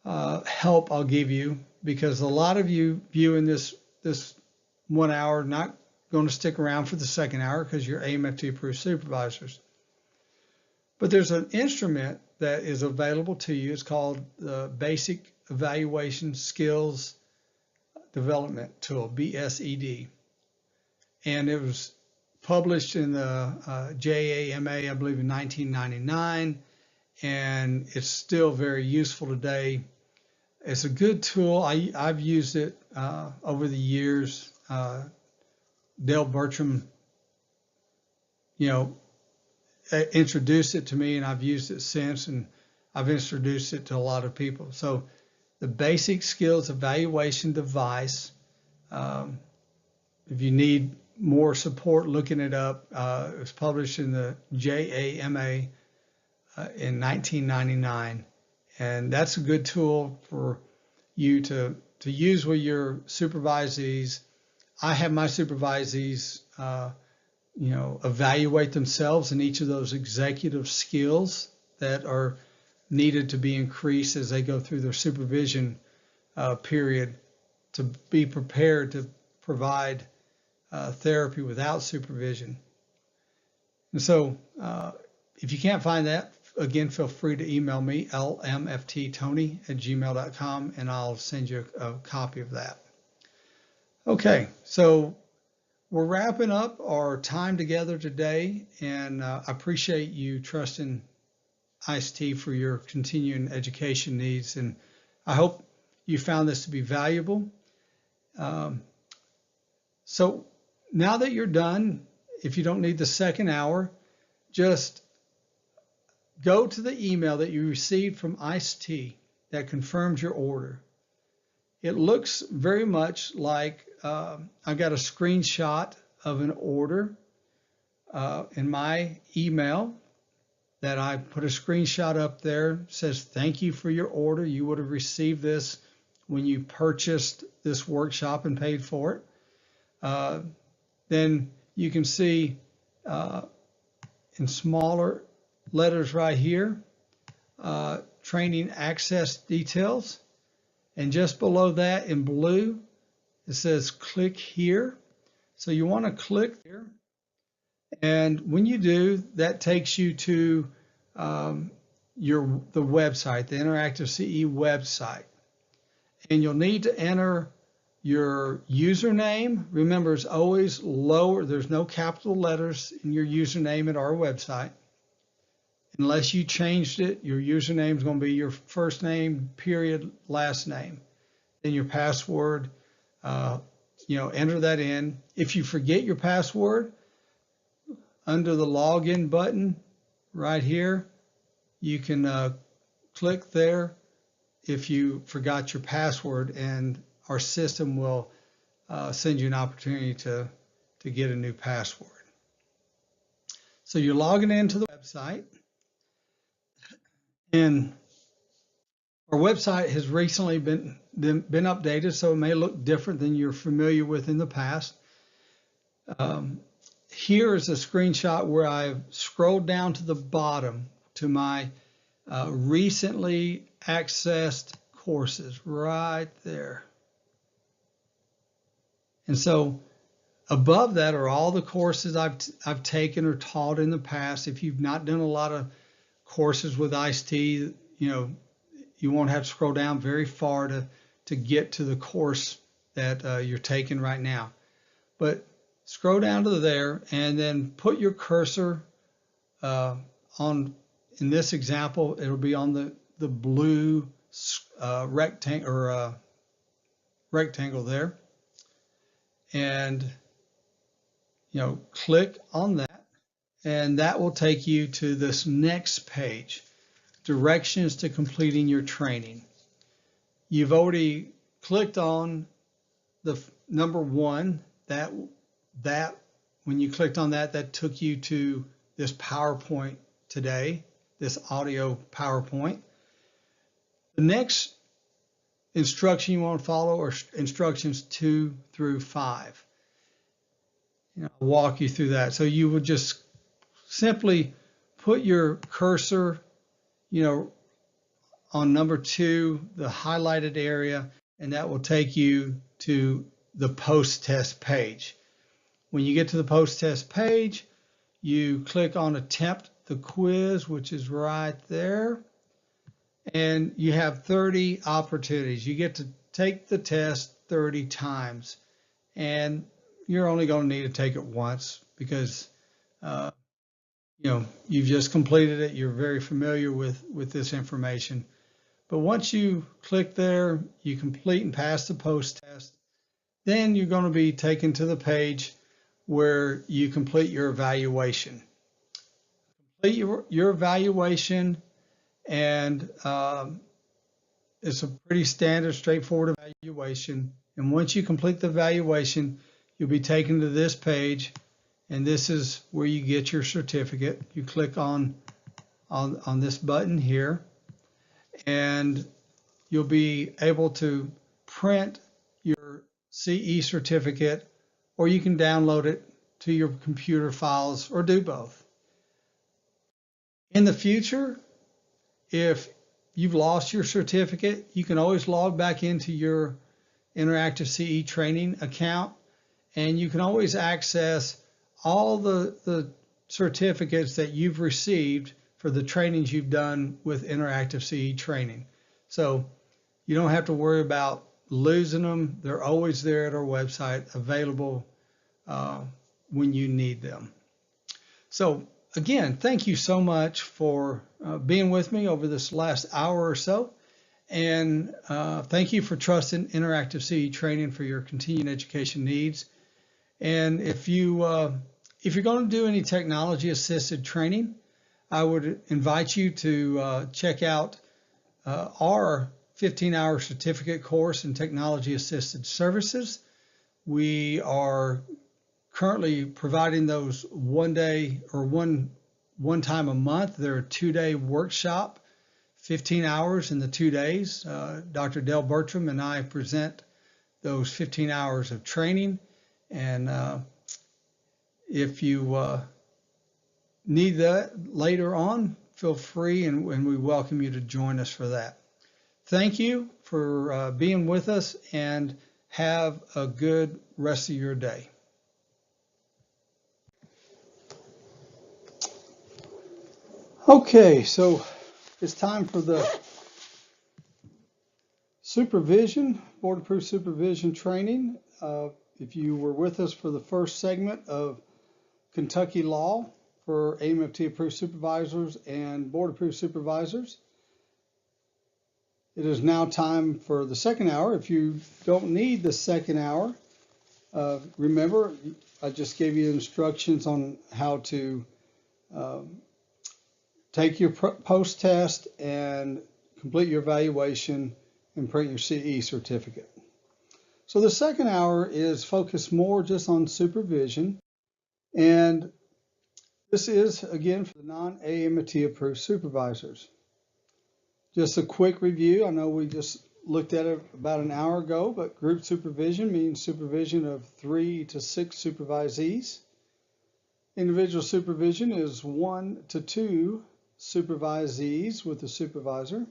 help I'll give you, because a lot of you viewing this 1 hour not going to stick around for the second hour because you're AMFT approved supervisors. But there's an instrument that is available to you. It's called the Basic Evaluation Skills Development Tool, BSED. And it was published in the JAMA, I believe, in 1999. And it's still very useful today. It's a good tool. I've used it over the years. Dale Bertram, introduced it to me, and I've used it since, and I've introduced it to a lot of people. So the Basic Skills Evaluation Device, if you need more support looking it up, it was published in the JAMA in 1999. And that's a good tool for you to use with your supervisees. I have my supervisees, evaluate themselves in each of those executive skills that are needed to be increased as they go through their supervision period, to be prepared to provide therapy without supervision. And so if you can't find that, again, feel free to email me, lmfttony@gmail.com, and I'll send you a copy of that. Okay, so we're wrapping up our time together today, and I appreciate you trusting ICT for your continuing education needs, and I hope you found this to be valuable. So now that you're done, if you don't need the second hour, just go to the email that you received from ICT that confirms your order. It looks very much like I got a screenshot of an order in my email that I put a screenshot up there. It says, thank you for your order. You would have received this when you purchased this workshop and paid for it. Then you can see in smaller letters right here, training access details. And just below that in blue, it says click here. So you want to click here. And when you do, that takes you to the website, the Interactive CE website. And you'll need to enter your username. Remember, it's always lower. There's no capital letters in your username at our website. Unless you changed it, your username is going to be your first name, period, last name. Then your password, enter that in. If you forget your password, under the login button right here, you can click there if you forgot your password, and our system will send you an opportunity to get a new password. So you're logging into the website, and our website has recently been updated, so it may look different than you're familiar with in the past. Here is a screenshot where I've scrolled down to the bottom to my recently accessed courses right there. And so above that are all the courses I've taken or taught in the past. If you've not done a lot of courses with ICT, you won't have to scroll down very far to get to the course that you're taking right now. But scroll down to there and then put your cursor on, in this example, it'll be on the blue rectangle there. And click on that, and that will take you to this next page, directions to completing your training. You've already clicked on the number 1, that when you clicked on that took you to this PowerPoint today, this audio PowerPoint. The next instruction you want to follow are instructions 2 through 5. I'll walk you through that. So you would just simply put your cursor, on number 2, the highlighted area, and that will take you to the post-test page. When you get to the post-test page, you click on Attempt the Quiz, which is right there. And you have 30 opportunities. You get to take the test 30 times. And you're only going to need to take it once because, you've just completed it. You're very familiar with this information. But once you click there, you complete and pass the post-test. Then you're going to be taken to the page where you complete your evaluation. Complete your evaluation, and it's a pretty standard, straightforward evaluation. And once you complete the evaluation, you'll be taken to this page, and this is where you get your certificate. You click on this button here, and you'll be able to print your CE certificate, or you can download it to your computer files, or do both. In the future, if you've lost your certificate, you can always log back into your Interactive CE training account, and you can always access all the certificates that you've received for the trainings you've done with Interactive CE training. So you don't have to worry about losing them. They're always there at our website, available when you need them. So again, thank you so much for being with me over this last hour or so. And thank you for trusting Interactive CE training for your continuing education needs. And if you're going to do any technology assisted training, I would invite you to check out our 15-hour certificate course in technology assisted services. We are currently providing those one day or one time a month. They're a 2-day workshop, 15 hours in the 2 days. Dr. Dale Bertram and I present those 15 hours of training. And if you need that later on, feel free, and we welcome you to join us for that. Thank you for being with us, and have a good rest of your day. Okay, so it's time for the supervision, board-approved supervision training. If you were with us for the first segment of Kentucky Law for AMFT-approved supervisors and board-approved supervisors, it is now time for the second hour. If you don't need the second hour, remember, I just gave you instructions on how to take your post-test and complete your evaluation and print your CE certificate. So the second hour is focused more just on supervision. And this is, again, for the non-AMFT approved supervisors. Just a quick review. I know we just looked at it about an hour ago, but group supervision means supervision of 3 to 6 supervisees. Individual supervision is 1 to 2 supervisees with a supervisor.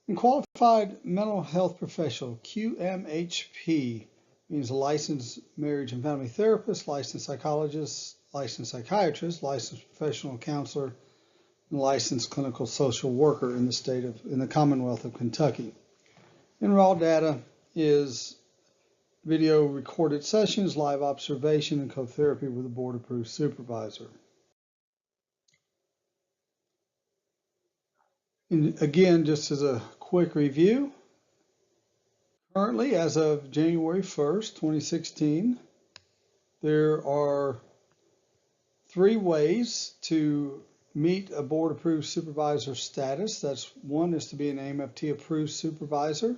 And qualified mental health professional, QMHP, means licensed marriage and family therapist, licensed psychologist, licensed psychiatrist, licensed professional counselor, and licensed clinical social worker in the Commonwealth of Kentucky. And raw data is video recorded sessions, live observation, and co-therapy with a board-approved supervisor. And again, just as a quick review, currently, as of January 1st, 2016, there are 3 ways to meet a board-approved supervisor status. That's one is to be an AMFT-approved supervisor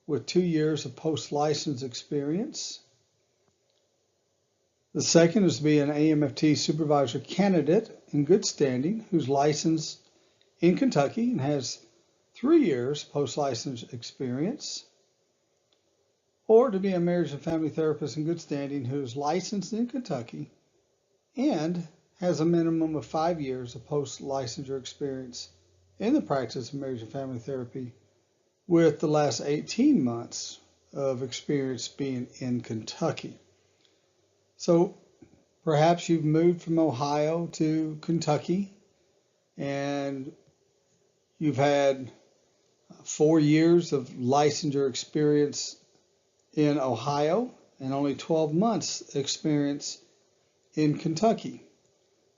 with 2 years of post-license experience. The second is to be an AMFT supervisor candidate in good standing who's licensed in Kentucky and has 3 years post-license experience. Or to be a marriage and family therapist in good standing who is licensed in Kentucky and has a minimum of 5 years of post-licensure experience in the practice of marriage and family therapy, with the last 18 months of experience being in Kentucky. So perhaps you've moved from Ohio to Kentucky and you've had 4 years of licensure experience in Ohio and only 12 months experience in Kentucky.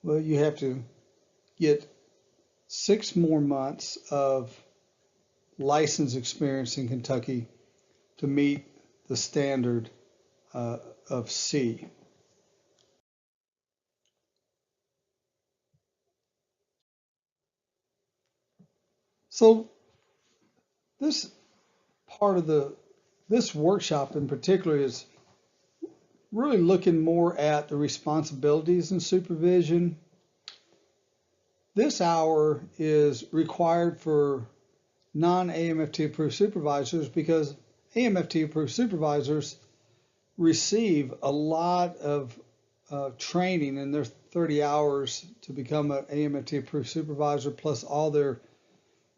Well, you have to get 6 more months of license experience in Kentucky to meet the standard of C. So this part of this workshop in particular is really looking more at the responsibilities and supervision. This hour is required for non-AMFT approved supervisors because AMFT approved supervisors receive a lot of training in their 30 hours to become an AMFT approved supervisor, plus all their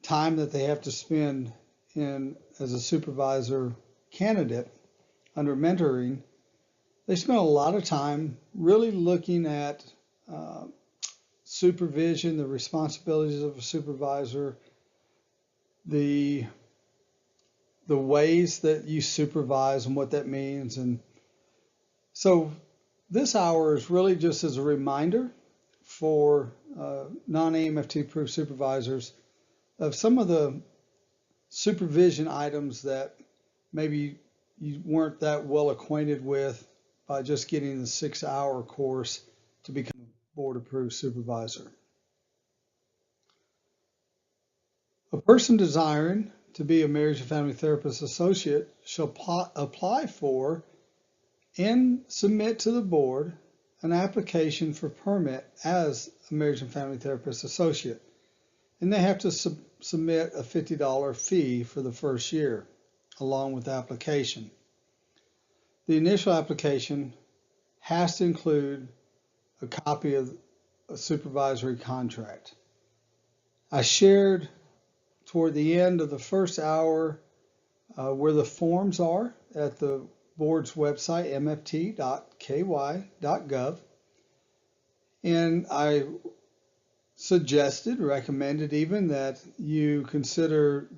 time that they have to spend in as a supervisor candidate under mentoring. They spend a lot of time really looking at supervision, the responsibilities of a supervisor, the ways that you supervise and what that means. And so this hour is really just as a reminder for non-AMFT proof supervisors of some of the supervision items that maybe you weren't that well acquainted with by just getting the 6-hour course to become a board-approved supervisor. A person desiring to be a marriage and family therapist associate shall apply for and submit to the board an application for permit as a marriage and family therapist associate. And they have to submit a $50 fee for the first year, along with the application. The initial application has to include a copy of a supervisory contract. I shared toward the end of the first hour where the forms are at the board's website, mft.ky.gov. And I recommended even that you consider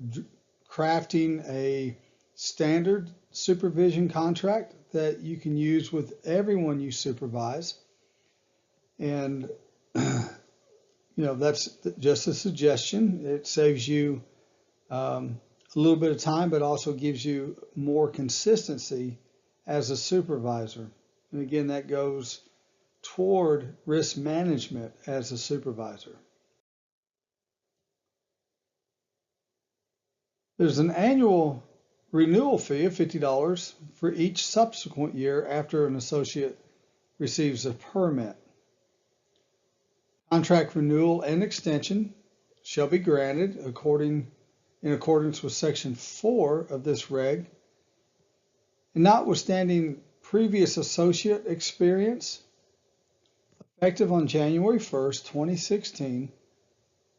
crafting a standard supervision contract that you can use with everyone you supervise. And that's just a suggestion. It saves you a little bit of time, but also gives you more consistency as a supervisor. And again, that goes toward risk management as a supervisor. There's an annual renewal fee of $50 for each subsequent year after an associate receives a permit. Contract renewal and extension shall be granted in accordance with Section 4 of this reg. And notwithstanding previous associate experience, effective on January 1st, 2016,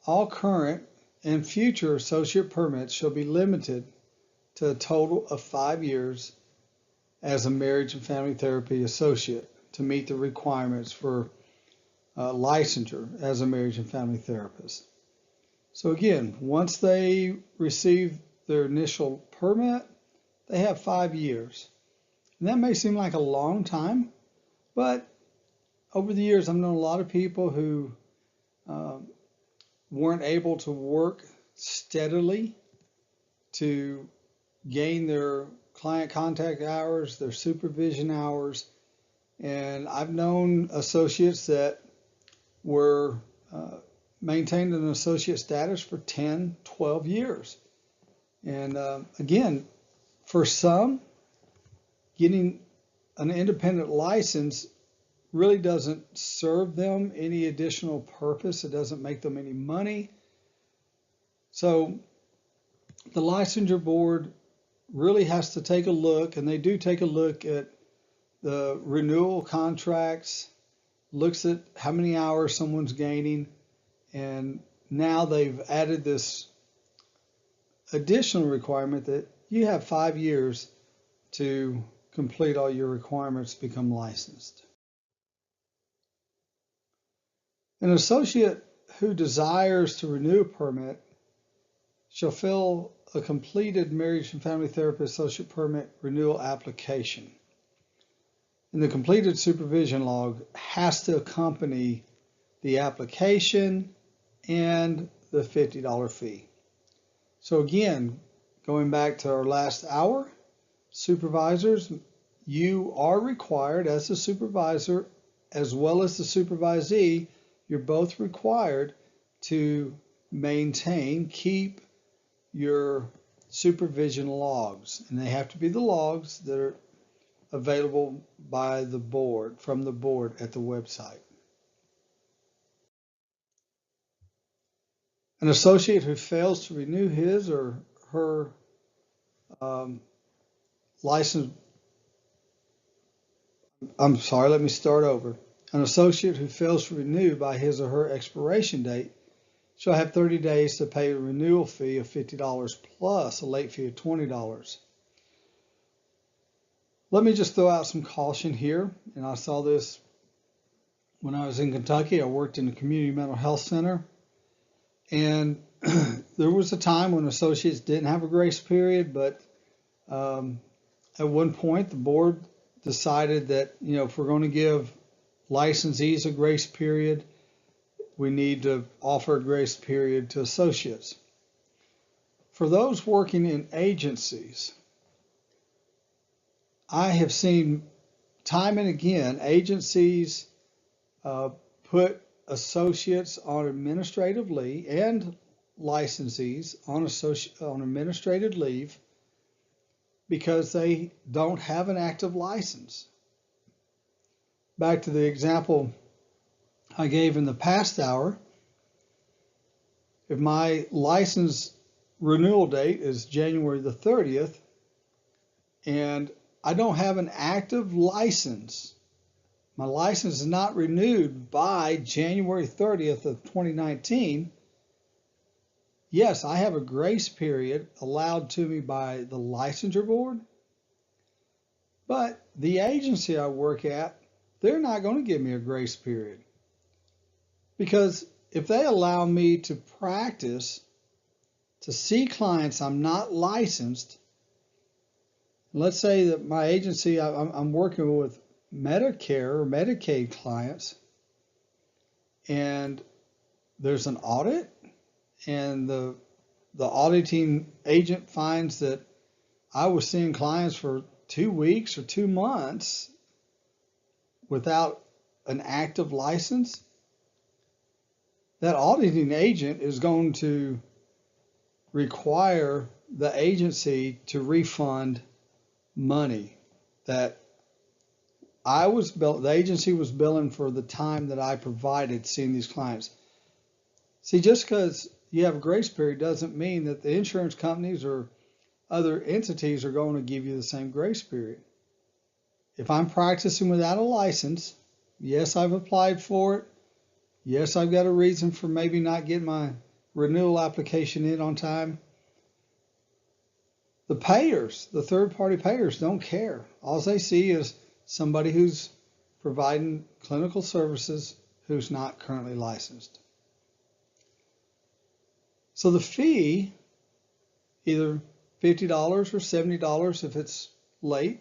all current and future associate permits shall be limited to a total of 5 years as a marriage and family therapy associate to meet the requirements for licensure as a marriage and family therapist. So again, once they receive their initial permit, they have 5 years. And that may seem like a long time, but over the years, I've known a lot of people who weren't able to work steadily to gain their client contact hours, their supervision hours. And I've known associates that were maintained an associate status for 10, 12 years. And again, for some, getting an independent license really doesn't serve them any additional purpose. It doesn't make them any money. So the licensure board really has to take a look, and they do take a look at the renewal contracts, looks at how many hours someone's gaining, and now they've added this additional requirement that you have 5 years to complete all your requirements to become licensed. An associate who desires to renew a permit shall fill a completed marriage and family therapist associate permit renewal application. And the completed supervision log has to accompany the application and the $50 fee. So again, going back to our last hour, supervisors, you are required as a supervisor as well as the supervisee, you're both required to keep your supervision logs. And they have to be the logs that are available by the board, from the board at the website. An associate who fails to renew his or her license, I'm sorry, let me start over. An associate who fails to renew by his or her expiration date shall have 30 days to pay a renewal fee of $50 plus a late fee of $20. Let me just throw out some caution here, and I saw this when I was in Kentucky, I worked in a community mental health center, and there was a time when associates didn't have a grace period, but at one point the board decided that, if we're going to give licensees a grace period, we need to offer a grace period to associates. For those working in agencies, I have seen time and again agencies put associates on administrative leave and licensees on administrative leave because they don't have an active license. Back to the example I gave in the past hour, if my license renewal date is January the 30th and I don't have an active license, my license is not renewed by January 30th of 2019, yes, I have a grace period allowed to me by the licensure board, but the agency I work at, they're not going to give me a grace period. Because if they allow me to practice, to see clients I'm not licensed, let's say that my agency, I'm working with Medicare or Medicaid clients, and there's an audit, and the auditing agent finds that I was seeing clients for 2 weeks or 2 months without an active license, that auditing agent is going to require the agency to refund money that the agency was billing for the time that I provided seeing these clients. See, just because you have a grace period doesn't mean that the insurance companies or other entities are going to give you the same grace period. If I'm practicing without a license, yes, I've applied for it. Yes, I've got a reason for maybe not getting my renewal application in on time. The payers, the third-party payers, don't care. All they see is somebody who's providing clinical services who's not currently licensed. So the fee, either $50 or $70 if it's late,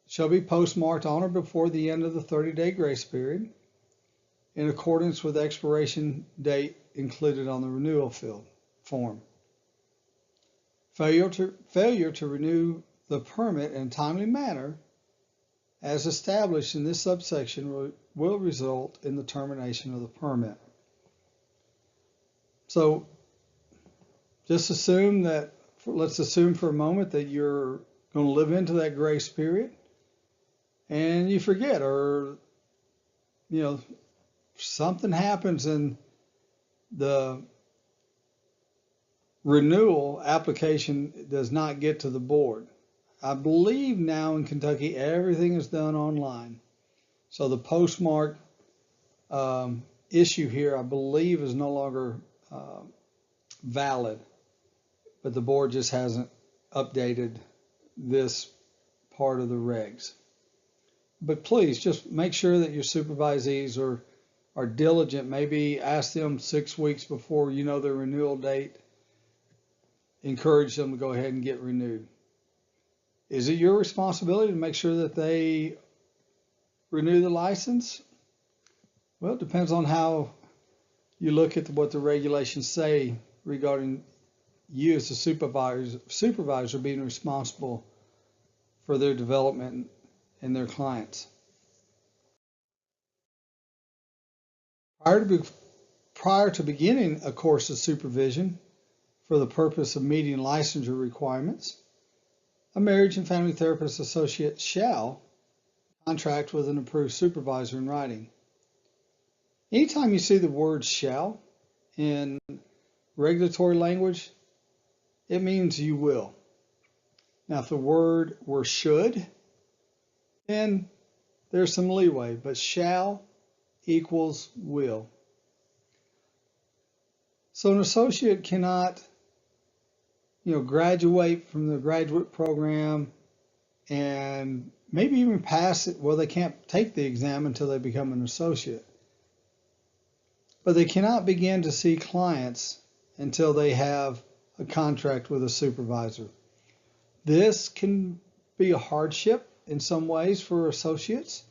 shall be postmarked on or before the end of the 30-day grace period in accordance with the expiration date included on the renewal form. Failure to renew the permit in a timely manner as established in this subsection will result in the termination of the permit. So just let's assume for a moment that you're going to live into that grace period and you forget, or something happens and the renewal application does not get to the board. I believe now in Kentucky everything is done online. So the postmark issue here, I believe, is no longer valid, but the board just hasn't updated this part of the regs. But please just make sure that your supervisees are diligent. Maybe ask them 6 weeks before their renewal date. Encourage them to go ahead and get renewed. Is it your responsibility to make sure that they renew the license? Well, it depends on how you look at what the regulations say regarding you as a supervisor being responsible for their development and their clients. Prior to beginning a course of supervision for the purpose of meeting licensure requirements, a marriage and family therapist associate shall contract with an approved supervisor in writing. Anytime you see the word shall in regulatory language, it means you will. Now, if the word were should, then there's some leeway, but shall equals will. So an associate cannot, graduate from the graduate program and maybe even pass it. Well, they can't take the exam until they become an associate. But they cannot begin to see clients until they have a contract with a supervisor. This can be a hardship in some ways for associates,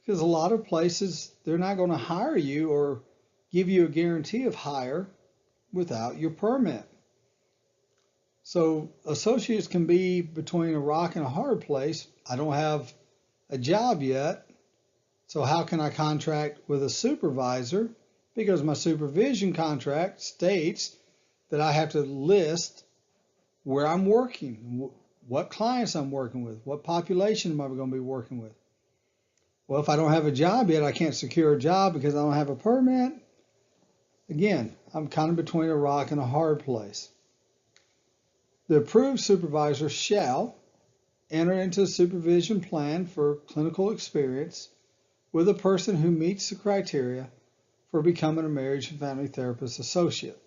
because a lot of places, they're not going to hire you or give you a guarantee of hire without your permit. So associates can be between a rock and a hard place. I don't have a job yet, so how can I contract with a supervisor? Because my supervision contract states that I have to list where I'm working, what clients I'm working with, what population am I going to be working with. Well, if I don't have a job yet, I can't secure a job because I don't have a permit. Again, I'm kind of between a rock and a hard place. The approved supervisor shall enter into a supervision plan for clinical experience with a person who meets the criteria for becoming a marriage and family therapist associate.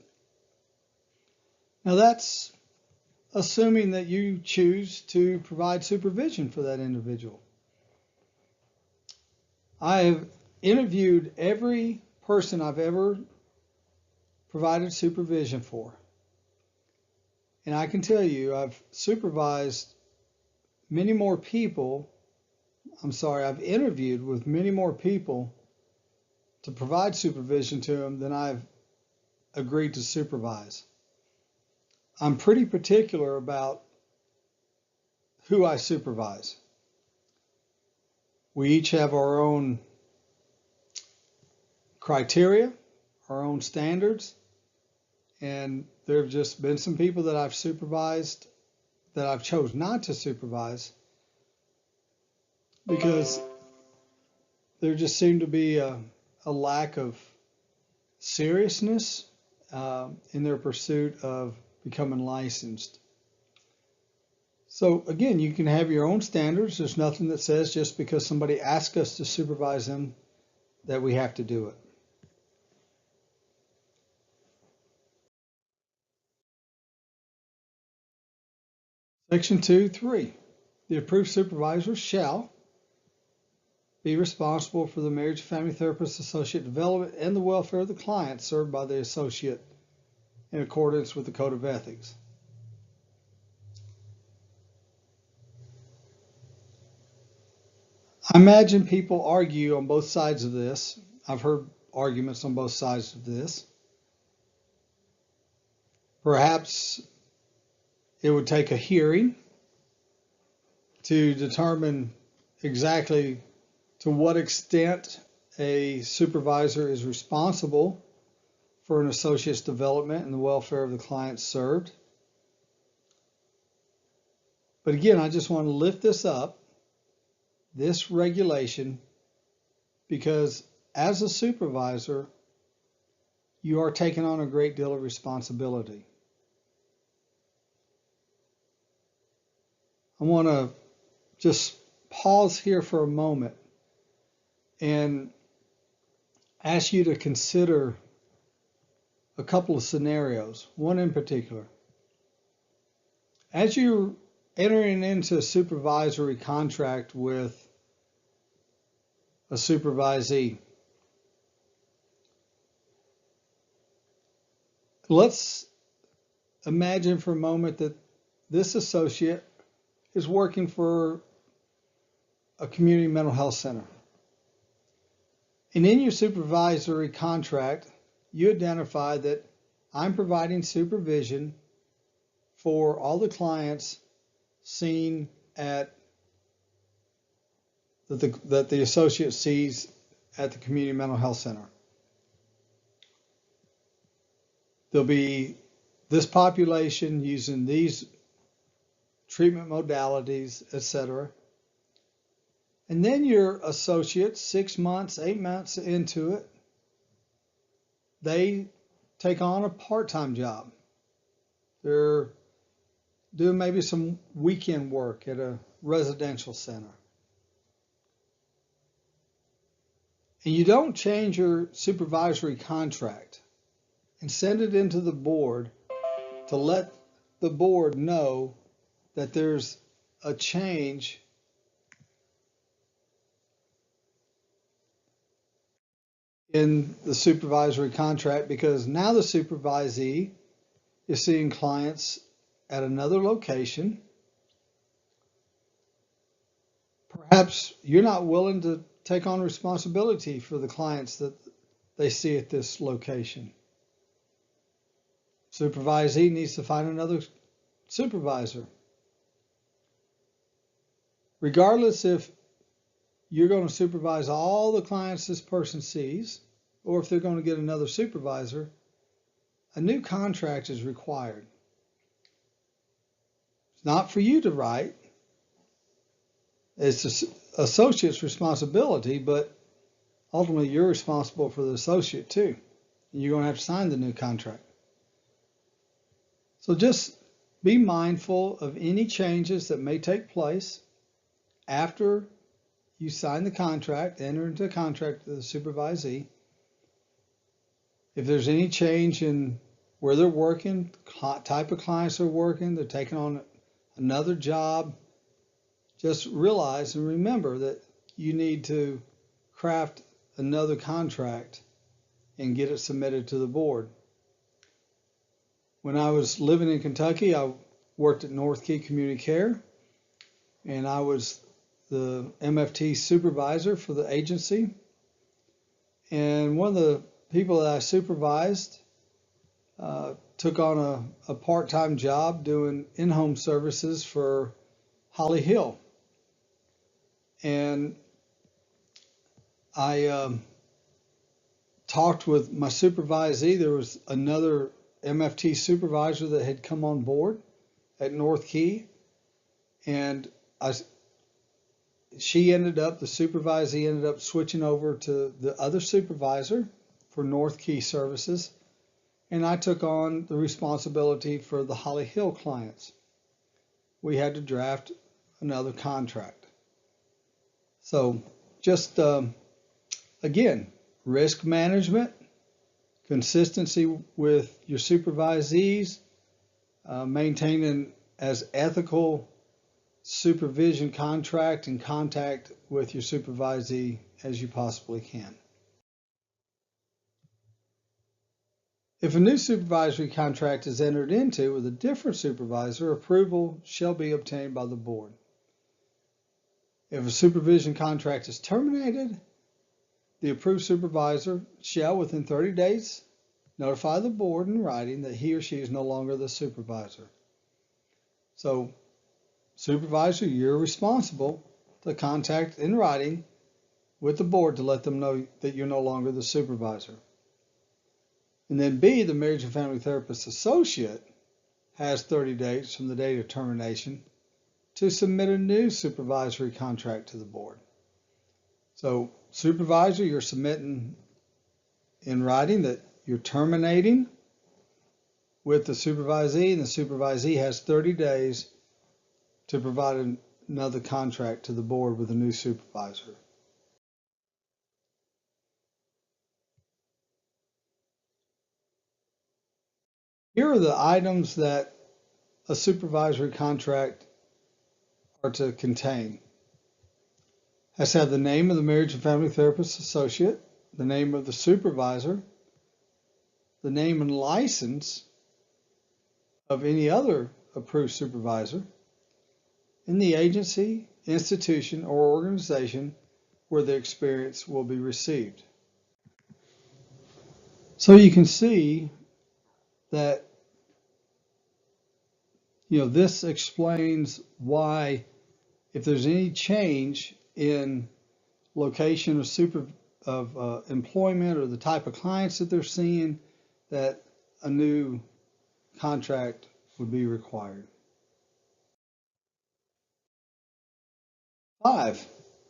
Now that's assuming that you choose to provide supervision for that individual. I have interviewed every person I've ever provided supervision for. And I can tell you, I've supervised many more people. I've interviewed with many more people to provide supervision to them than I've agreed to supervise. I'm pretty particular about who I supervise. We each have our own criteria, our own standards, and there have just been some people that I've supervised that I've chose not to supervise because there just seemed to be a lack of seriousness in their pursuit of becoming licensed. So again, you can have your own standards. There's nothing that says just because somebody asks us to supervise them that we have to do it. Section 2(3). The approved supervisor shall be responsible for the marriage and family therapist associate development and the welfare of the client served by the associate in accordance with the Code of Ethics. I imagine people argue on both sides of this. I've heard arguments on both sides of this. Perhaps it would take a hearing to determine exactly to what extent a supervisor is responsible for an associate's development and the welfare of the client served. But again, I just want to lift this up, this regulation, because as a supervisor, you are taking on a great deal of responsibility. I want to just pause here for a moment and ask you to consider a couple of scenarios, one in particular. As you're entering into a supervisory contract with a supervisee, let's imagine for a moment that this associate is working for a community mental health center. And in your supervisory contract, you identify that I'm providing supervision for all the clients seen at that the associate sees at the community mental health center. There'll be this population using these treatment modalities, etc. And then your associates, 6 months, 8 months into it, they take on a part-time job. They're doing maybe some weekend work at a residential center. And you don't change your supervisory contract and send it into the board to let the board know that there's a change in the supervisory contract, because now the supervisee is seeing clients at another location. Perhaps you're not willing to take on responsibility for the clients that they see at this location. Supervisee needs to find another supervisor. Regardless if you're going to supervise all the clients this person sees, or if they're going to get another supervisor, a new contract is required. It's not for you to write. It's the associate's responsibility, but ultimately you're responsible for the associate too. And you're going to have to sign the new contract. So just be mindful of any changes that may take place after you sign the contract, enter into a contract with the supervisee. If there's any change in where they're working, type of clients they're working, they're taking on another job, just realize and remember that you need to craft another contract and get it submitted to the board. When I was living in Kentucky, I worked at North Key Community Care, and I was the MFT supervisor for the agency. And one of the people that I supervised took on a part-time job doing in-home services for Holly Hill. And I talked with my supervisee. There was another MFT supervisor that had come on board at North Key, and the supervisee ended up switching over to the other supervisor for North Key services, and I took on the responsibility for the Holly Hill clients. We had to draft another contract. So just, again, risk management, consistency with your supervisees, maintaining as ethical supervision contract and contact with your supervisee as you possibly can. If a new supervisory contract is entered into with a different supervisor, approval shall be obtained by the board. If a supervision contract is terminated, the approved supervisor shall, within 30 days, notify the board in writing that he or she is no longer the supervisor. So, supervisor, you're responsible to contact in writing with the board to let them know that you're no longer the supervisor. And then B, the marriage and family therapist associate has 30 days from the date of termination to submit a new supervisory contract to the board. So, supervisor, you're submitting in writing that you're terminating with the supervisee, and the supervisee has 30 days to provide another contract to the board with a new supervisor. Here are the items that a supervisory contract are to contain. Has to have the name of the marriage and family therapist associate, the name of the supervisor, the name and license of any other approved supervisor, and the agency, institution, or organization where the experience will be received. So you can see that this explains why, if there's any change in location of employment or the type of clients that they're seeing, that a new contract would be required. 5,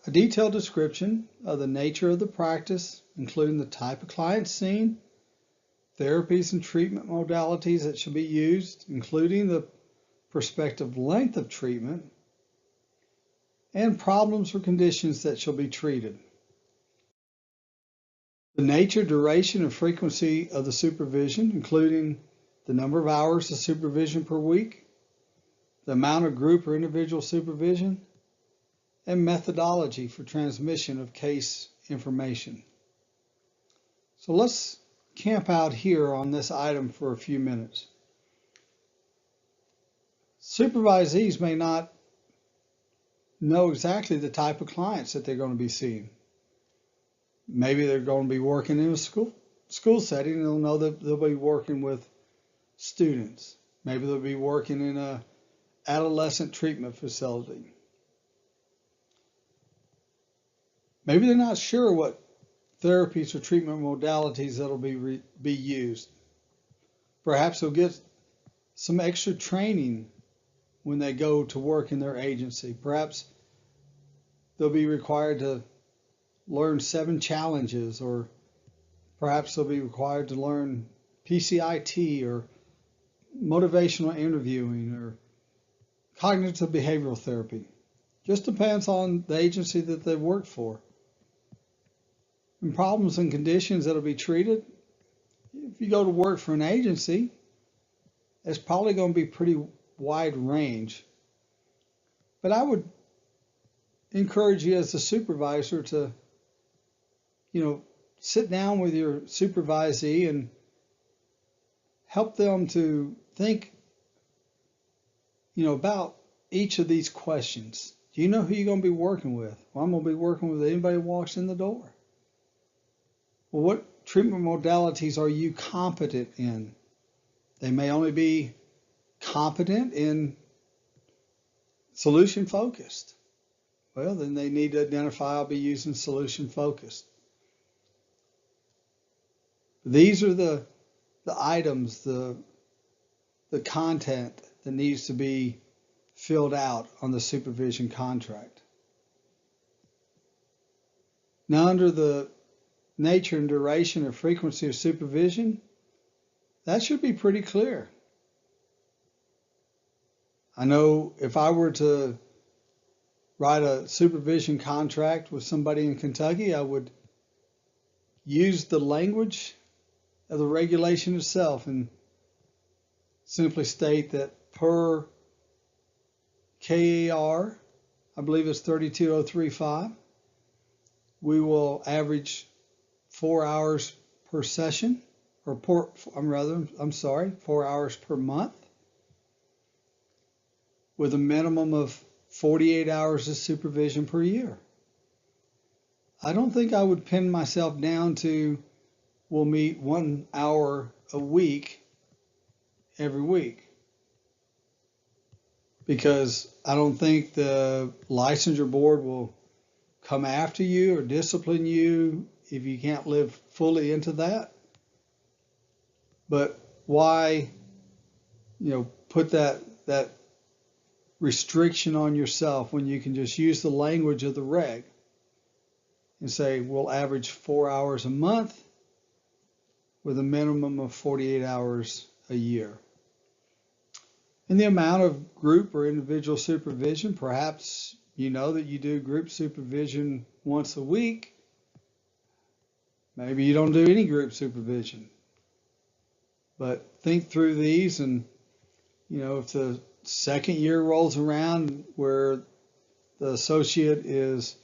a detailed description of the nature of the practice, including the type of clients seen, therapies and treatment modalities that should be used, including the prospective length of treatment, and problems or conditions that shall be treated. The nature, duration, and frequency of the supervision, including the number of hours of supervision per week, the amount of group or individual supervision, and methodology for transmission of case information. So let's camp out here on this item for a few minutes. Supervisees may not know exactly the type of clients that they're going to be seeing. Maybe they're going to be working in a school setting, and they'll know that they'll be working with students. Maybe they'll be working in a adolescent treatment facility. Maybe they're not sure what therapies or treatment modalities that'll be used. Perhaps they'll get some extra training when they go to work in their agency. Perhaps they'll be required to learn 7 challenges, or perhaps they'll be required to learn PCIT or motivational interviewing or cognitive behavioral therapy. Just depends on the agency that they work for. And problems and conditions that'll be treated, if you go to work for an agency, it's probably going to be pretty wide range. But I would encourage you as a supervisor to, sit down with your supervisee and help them to think, about each of these questions. Do you know who you're going to be working with? Well, I'm going to be working with anybody who walks in the door. Well, what treatment modalities are you competent in? They may only be competent in solution focused. Well, then they need to identify, I'll be using solution focused. These are the items, the content that needs to be filled out on the supervision contract. Now, under the nature and duration or frequency of supervision, that should be pretty clear. I know if I were to write a supervision contract with somebody in Kentucky, I would use the language of the regulation itself and simply state that per KR, I believe it's 32035, we will average 4 hours per session, or 4 hours per month, with a minimum of 48 hours of supervision per year. I don't think I would pin myself down to we'll meet 1 hour a week every week, because I don't think the licensure board will come after you or discipline you if you can't live fully into that. But why, put that restriction on yourself when you can just use the language of the reg and say we'll average 4 hours a month with a minimum of 48 hours a year. And the amount of group or individual supervision, perhaps you know that you do group supervision once a week. Maybe you don't do any group supervision. But think through these, and if the second year rolls around where the associate is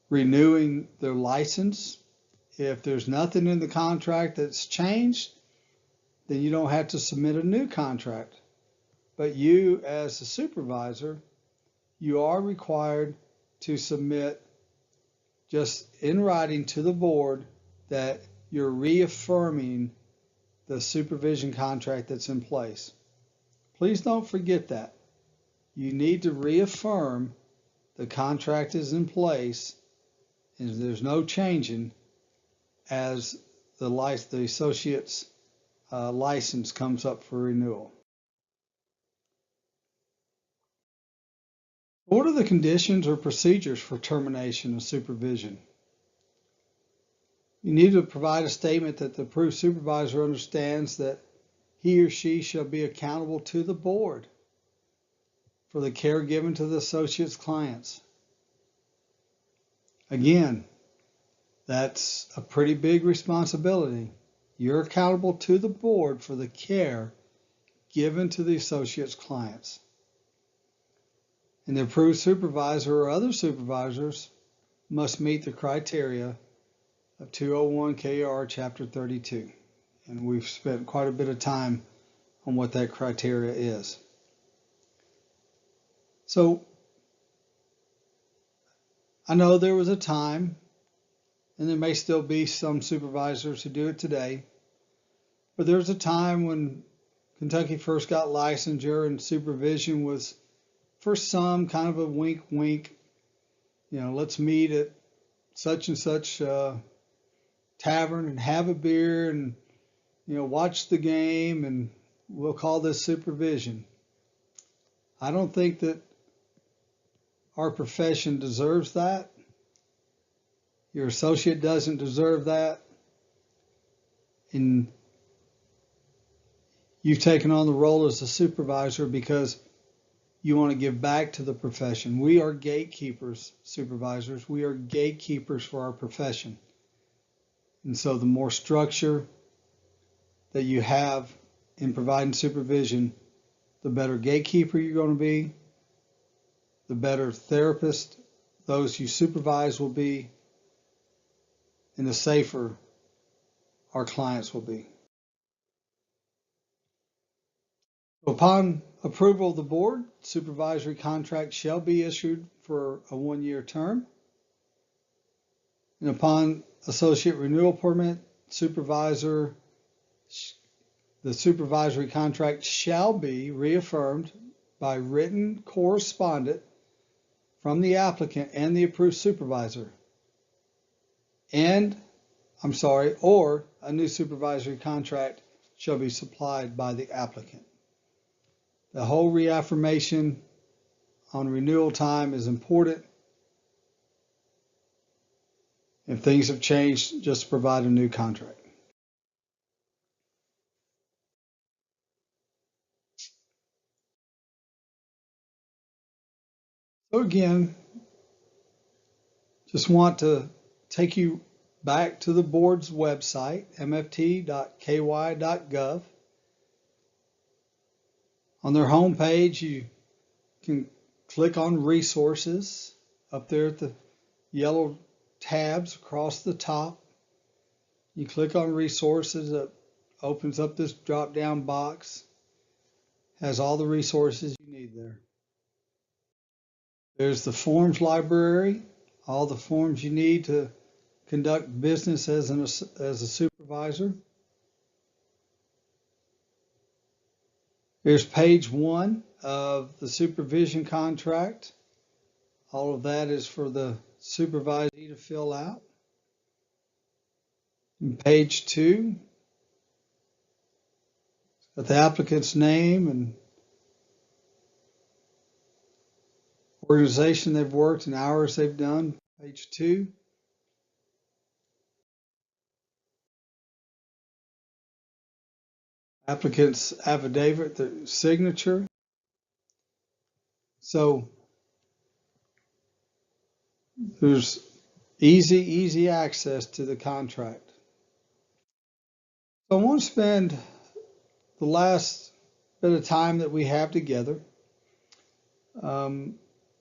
renewing their license, if there's nothing in the contract that's changed, then you don't have to submit a new contract. But you, as a supervisor, you are required to submit just in writing to the board that you're reaffirming the supervision contract that's in place. Please don't forget that. You need to reaffirm the contract is in place and there's no changing as the associate's license comes up for renewal. What are the conditions or procedures for termination of supervision? You need to provide a statement that the approved supervisor understands that he or she shall be accountable to the board for the care given to the associate's clients. Again, that's a pretty big responsibility. You're accountable to the board for the care given to the associate's clients. And the approved supervisor or other supervisors must meet the criteria of 201 KR Chapter 32. And we've spent quite a bit of time on what that criteria is. So I know there was a time, and there may still be some supervisors who do it today, but there was a time when Kentucky first got licensure and supervision was, for some, kind of a wink, wink. Let's meet at such and such tavern and have a beer and, watch the game, and we'll call this supervision. I don't think that our profession deserves that. Your associate doesn't deserve that. And you've taken on the role as a supervisor because you want to give back to the profession. We are gatekeepers, supervisors. We are gatekeepers for our profession. And so the more structure that you have in providing supervision, the better gatekeeper you're going to be, the better therapist those you supervise will be, and the safer our clients will be. Upon approval of the board, supervisory contract shall be issued for a 1-year term. And upon associate renewal permit, the supervisory contract shall be reaffirmed by written correspondence from the applicant and the approved supervisor. Or a new supervisory contract shall be supplied by the applicant. The whole reaffirmation on renewal time is important. If things have changed, just provide a new contract. So again, just want to take you back to the board's website, mft.ky.gov. On their homepage, you can click on resources up there at the yellow tabs across the top. You click on resources, it opens up this drop-down box, has all the resources you need there. There's the forms library, all the forms you need to conduct business as a supervisor. Here's page 1 of the supervision contract. All of that is for the supervisee to fill out. And page 2, got the applicant's name and organization they've worked and hours they've done. Page 2. Applicant's affidavit, the signature. So there's easy access to the contract. So I want to spend the last bit of time that we have together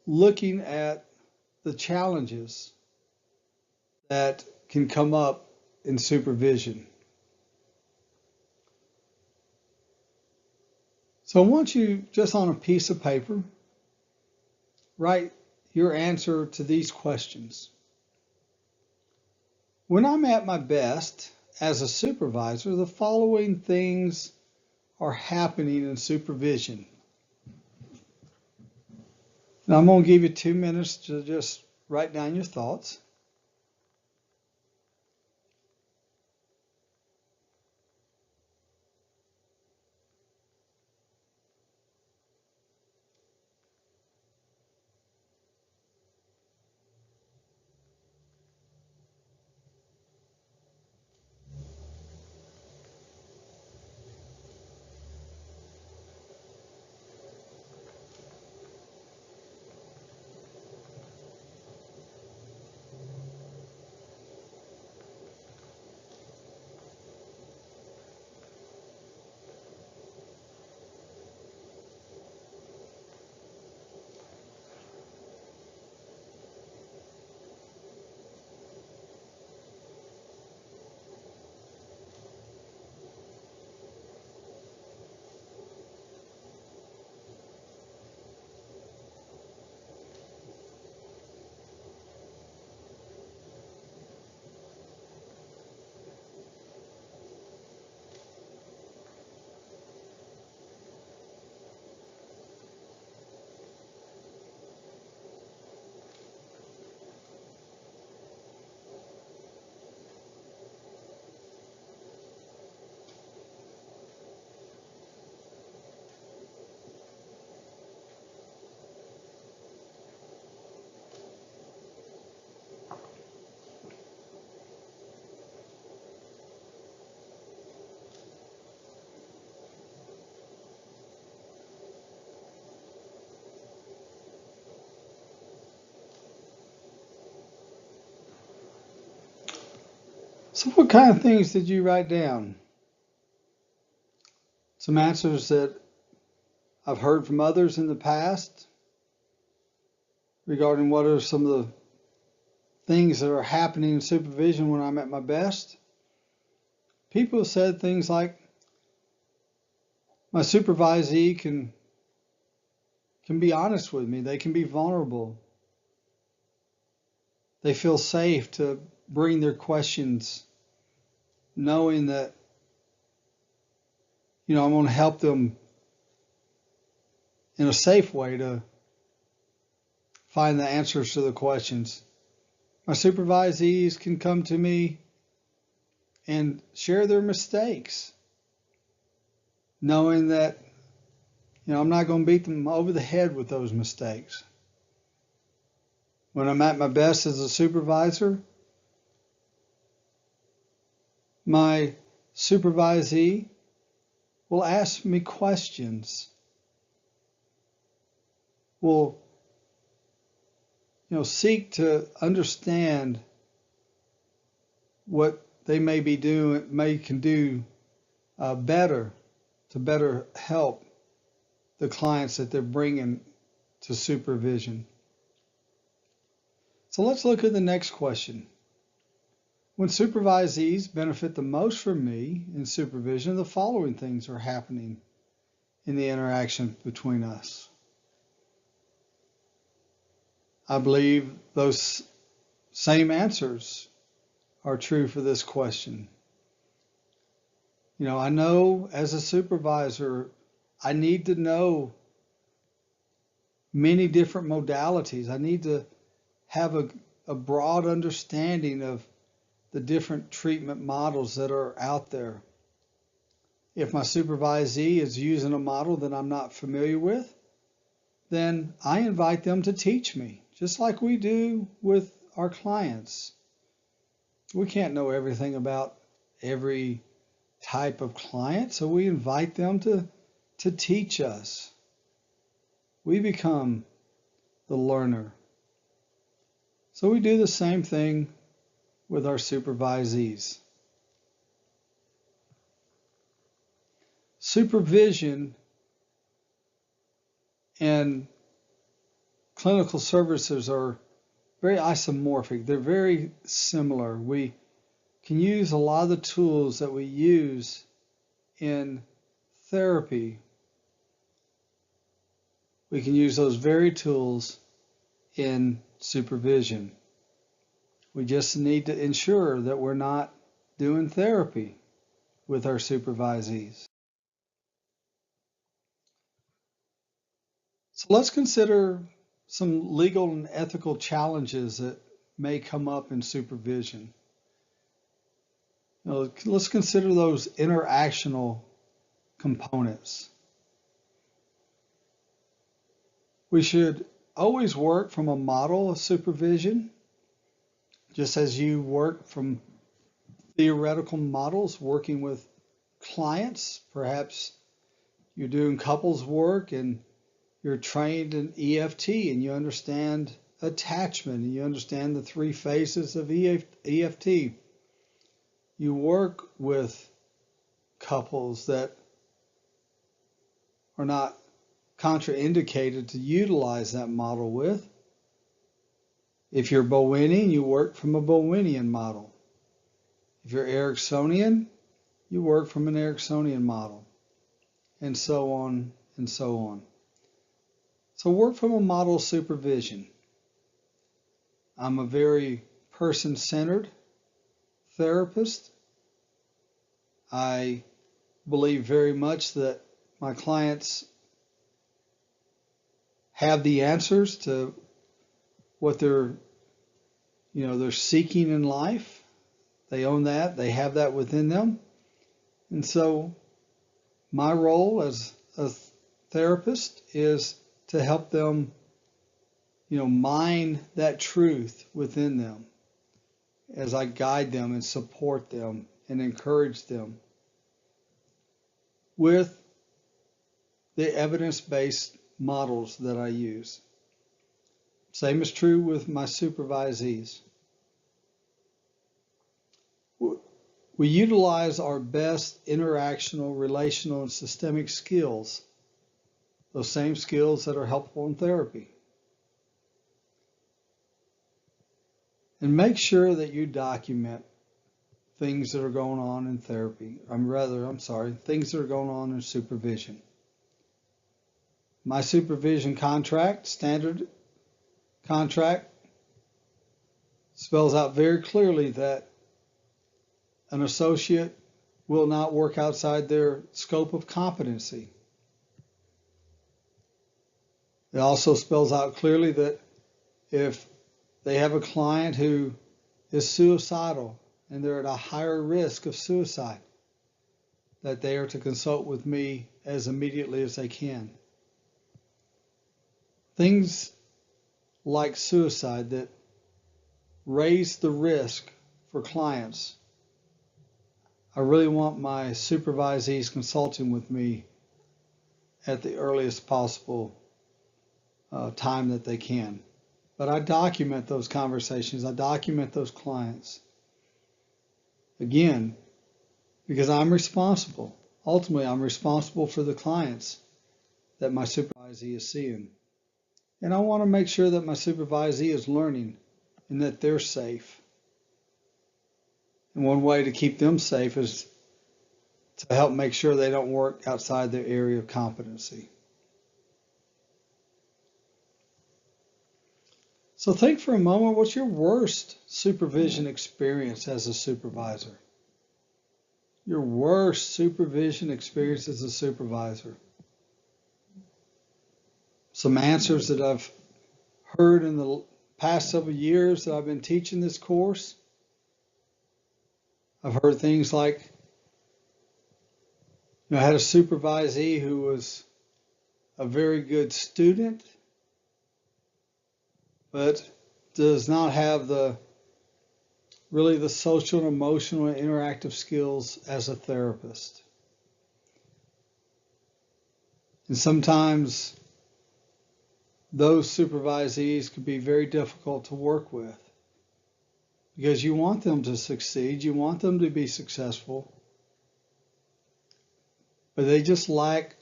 looking at the challenges that can come up in supervision. So I want you, just on a piece of paper, write your answer to these questions. When I'm at my best as a supervisor, the following things are happening in supervision. Now I'm going to give you 2 minutes to just write down your thoughts. So what kind of things did you write down? Some answers that I've heard from others in the past regarding what are some of the things that are happening in supervision when I'm at my best. People have said things like, my supervisee can be honest with me. They can be vulnerable. They feel safe to bring their questions, knowing that, I'm going to help them in a safe way to find the answers to the questions. My supervisees can come to me and share their mistakes, knowing that, I'm not going to beat them over the head with those mistakes. When I'm at my best as a supervisor, my supervisee will ask me questions, will seek to understand what they may be doing, can do better to better help the clients that they're bringing to supervision. So let's look at the next question. When supervisees benefit the most from me in supervision, the following things are happening in the interaction between us. I believe those same answers are true for this question. I know as a supervisor, I need to know many different modalities. I need to have a broad understanding of the different treatment models that are out there. If my supervisee is using a model that I'm not familiar with, then I invite them to teach me, just like we do with our clients. We can't know everything about every type of client, so we invite them to teach us. We become the learner. So we do the same thing with our supervisees. Supervision and clinical services are very isomorphic. They're very similar. We can use a lot of the tools that we use in therapy. We can use those very tools in supervision. We just need to ensure that we're not doing therapy with our supervisees. So let's consider some legal and ethical challenges that may come up in supervision. Let's consider those interactional components. We should always work from a model of supervision, just as you work from theoretical models working with clients. Perhaps you're doing couples work and you're trained in EFT and you understand attachment and you understand the 3 phases of EFT. You work with couples that are not contraindicated to utilize that model with. If you're Bowenian, you work from a Bowenian model. If you're Ericksonian, you work from an Ericksonian model, and so on and so on. So work from a model of supervision. I'm a very person-centered therapist. I believe very much that my clients have the answers to what they're seeking in life. They own that. They have that within them. And so my role as a therapist is to help them, mine that truth within them as I guide them and support them and encourage them with the evidence-based models that I use. Same is true with my supervisees. We utilize our best interactional, relational, and systemic skills, those same skills that are helpful in therapy. And make sure that you document things that are going on in therapy. Things that are going on in supervision. My supervision contract, standard contract, spells out very clearly that an associate will not work outside their scope of competency. It also spells out clearly that if they have a client who is suicidal and they're at a higher risk of suicide, that they are to consult with me as immediately as they can. Things like suicide that raise the risk for clients, I really want my supervisees consulting with me at the earliest possible time that they can. But I document those conversations. I document those clients. Again, because I'm responsible. Ultimately, I'm responsible for the clients that my supervisee is seeing. And I want to make sure that my supervisee is learning and that they're safe. And one way to keep them safe is to help make sure they don't work outside their area of competency. So think for a moment, what's your worst supervision experience as a supervisor? Your worst supervision experience as a supervisor. Some answers that I've heard in the past several years that I've been teaching this course. I've heard things like, I had a supervisee who was a very good student, but does not have the social and emotional and interactive skills as a therapist. And sometimes those supervisees can be very difficult to work with because you want them to succeed, you want them to be successful, but they just lack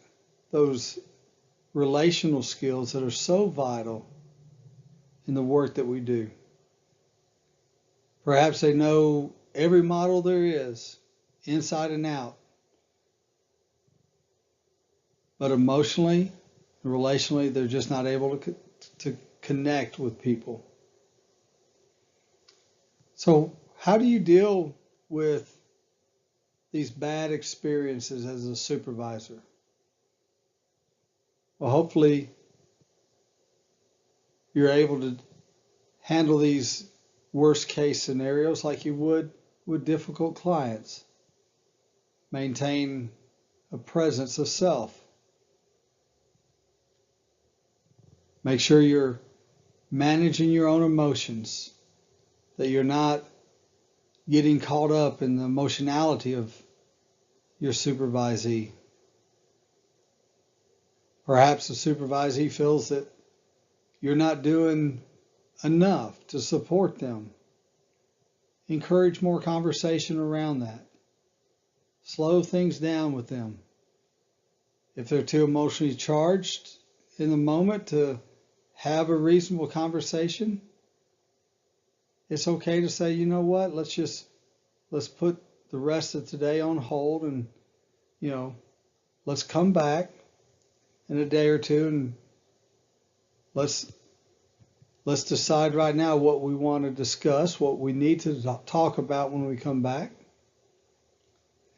those relational skills that are so vital in the work that we do. Perhaps they know every model there is, inside and out, but emotionally and relationally, they're just not able to connect with people. So how do you deal with these bad experiences as a supervisor? Well, hopefully you're able to handle these worst case scenarios like you would with difficult clients. Maintain a presence of self. Make sure you're managing your own emotions, that you're not getting caught up in the emotionality of your supervisee. Perhaps the supervisee feels that you're not doing enough to support them. Encourage more conversation around that. Slow things down with them. If they're too emotionally charged in the moment to have a reasonable conversation, it's okay to say, you know what, let's put the rest of today on hold and, let's come back in a day or two and let's decide right now what we want to discuss, what we need to talk about when we come back.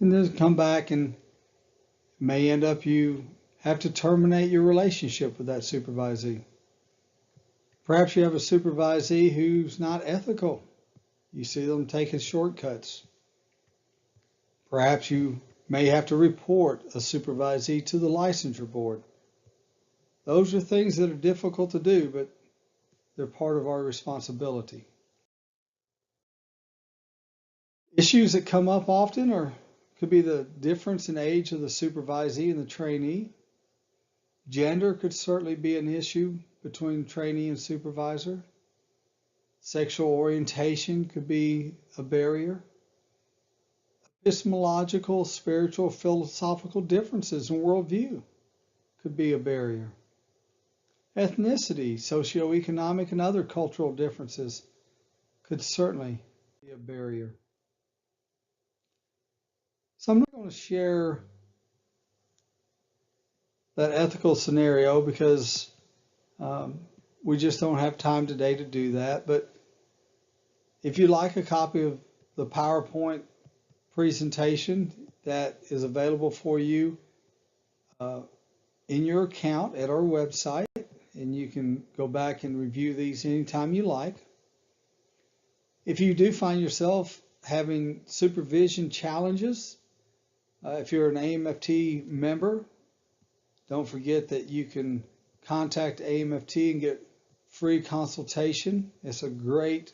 And then come back, and may end up you have to terminate your relationship with that supervisee. Perhaps you have a supervisee who's not ethical. You see them taking shortcuts. Perhaps you may have to report a supervisee to the licensure board. Those are things that are difficult to do, but they're part of our responsibility. Issues that come up often could be the difference in age of the supervisee and the trainee. Gender could certainly be an issue between trainee and supervisor. Sexual orientation could be a barrier. Epistemological, spiritual, philosophical differences in worldview could be a barrier. Ethnicity, socioeconomic, and other cultural differences could certainly be a barrier. So I'm not going to share that ethical scenario because we just don't have time today to do that. But if you'd like a copy of the PowerPoint presentation that is available for you in your account at our website, and you can go back and review these anytime you like. If you do find yourself having supervision challenges, if you're an AMFT member, don't forget that you can contact AMFT and get free consultation. It's a great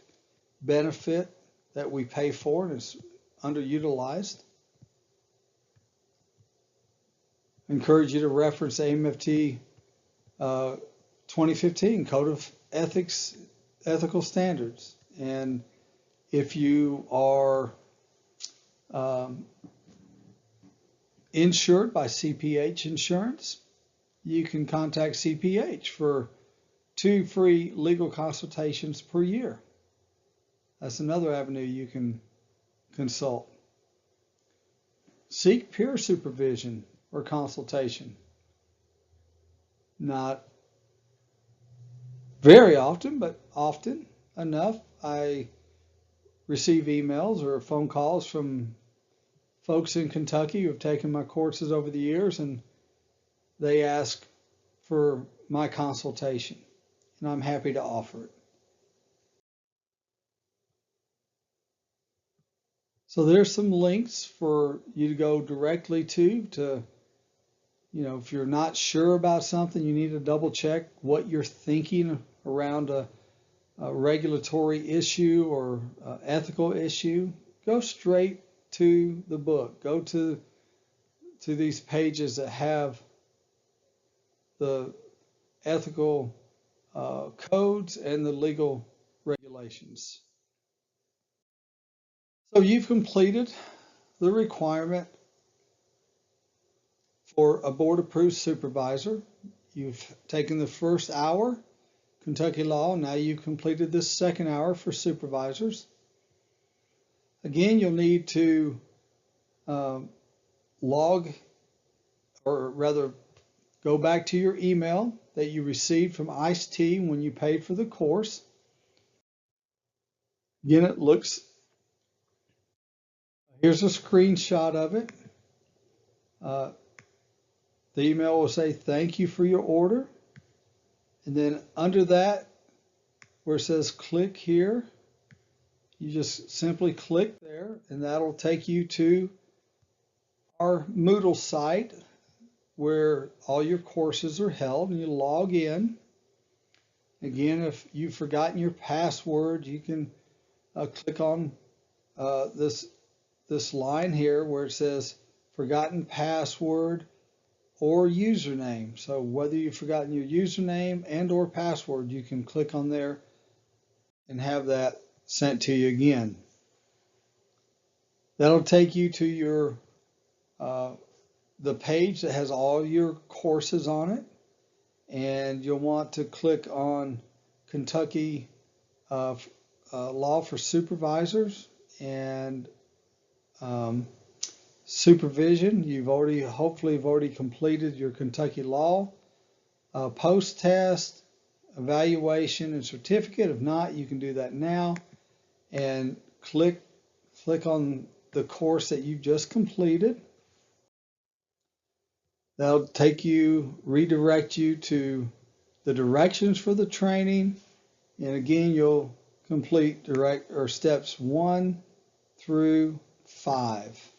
benefit that we pay for and it's underutilized. I encourage you to reference AMFT 2015 Code of Ethics, Ethical Standards. And if you are insured by CPH Insurance, you can contact CPH for 2 free legal consultations per year. That's another avenue you can consult. Seek peer supervision or consultation. Not very often, but often enough, I receive emails or phone calls from folks in Kentucky who have taken my courses over the years, and they ask for my consultation, and I'm happy to offer it. So there's some links for you to go directly to, if you're not sure about something, you need to double check what you're thinking around a regulatory issue or ethical issue. Go straight to the book. Go to these pages that have the ethical codes and the legal regulations. So you've completed the requirement for a board-approved supervisor. You've taken the first hour, Kentucky Law. Now you've completed this second hour for supervisors. Again, you'll need to log, or rather go back to your email that you received from ICE-T when you paid for the course. Again, it looks, here's a screenshot of it. The email will say, thank you for your order. And then under that, where it says click here, you just simply click there, and that'll take you to our Moodle site where all your courses are held, and you log in. Again, if you've forgotten your password, you can click on this line here where it says forgotten password or username. So whether you've forgotten your username and or password, you can click on there and have that sent to you again. That'll take you to your the page that has all your courses on it, and you'll want to click on Kentucky Law for Supervisors and Supervision. Hopefully you've already completed your Kentucky Law post-test, evaluation, and certificate. If not, you can do that now and click on the course that you just completed. That'll redirect you to the directions for the training, and again you'll complete steps 1 through 5.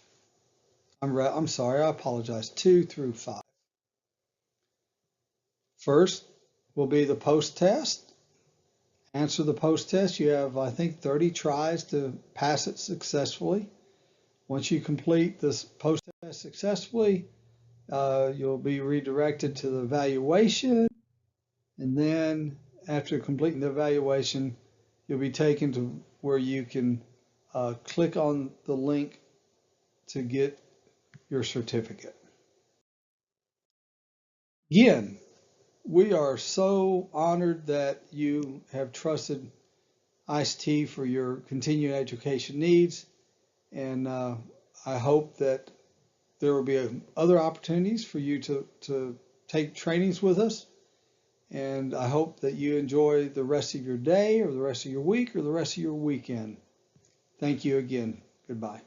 I'm sorry, I apologize. 2 through 5. First will be the post-test. Answer the post-test. You have, I think, 30 tries to pass it successfully. Once you complete this post-test successfully, you'll be redirected to the evaluation, and then after completing the evaluation, you'll be taken to where you can click on the link to get your certificate. Again, we are so honored that you have trusted ICT for your continuing education needs, and I hope that there will be other opportunities for you to take trainings with us, and I hope that you enjoy the rest of your day or the rest of your week or the rest of your weekend. Thank you again. Goodbye.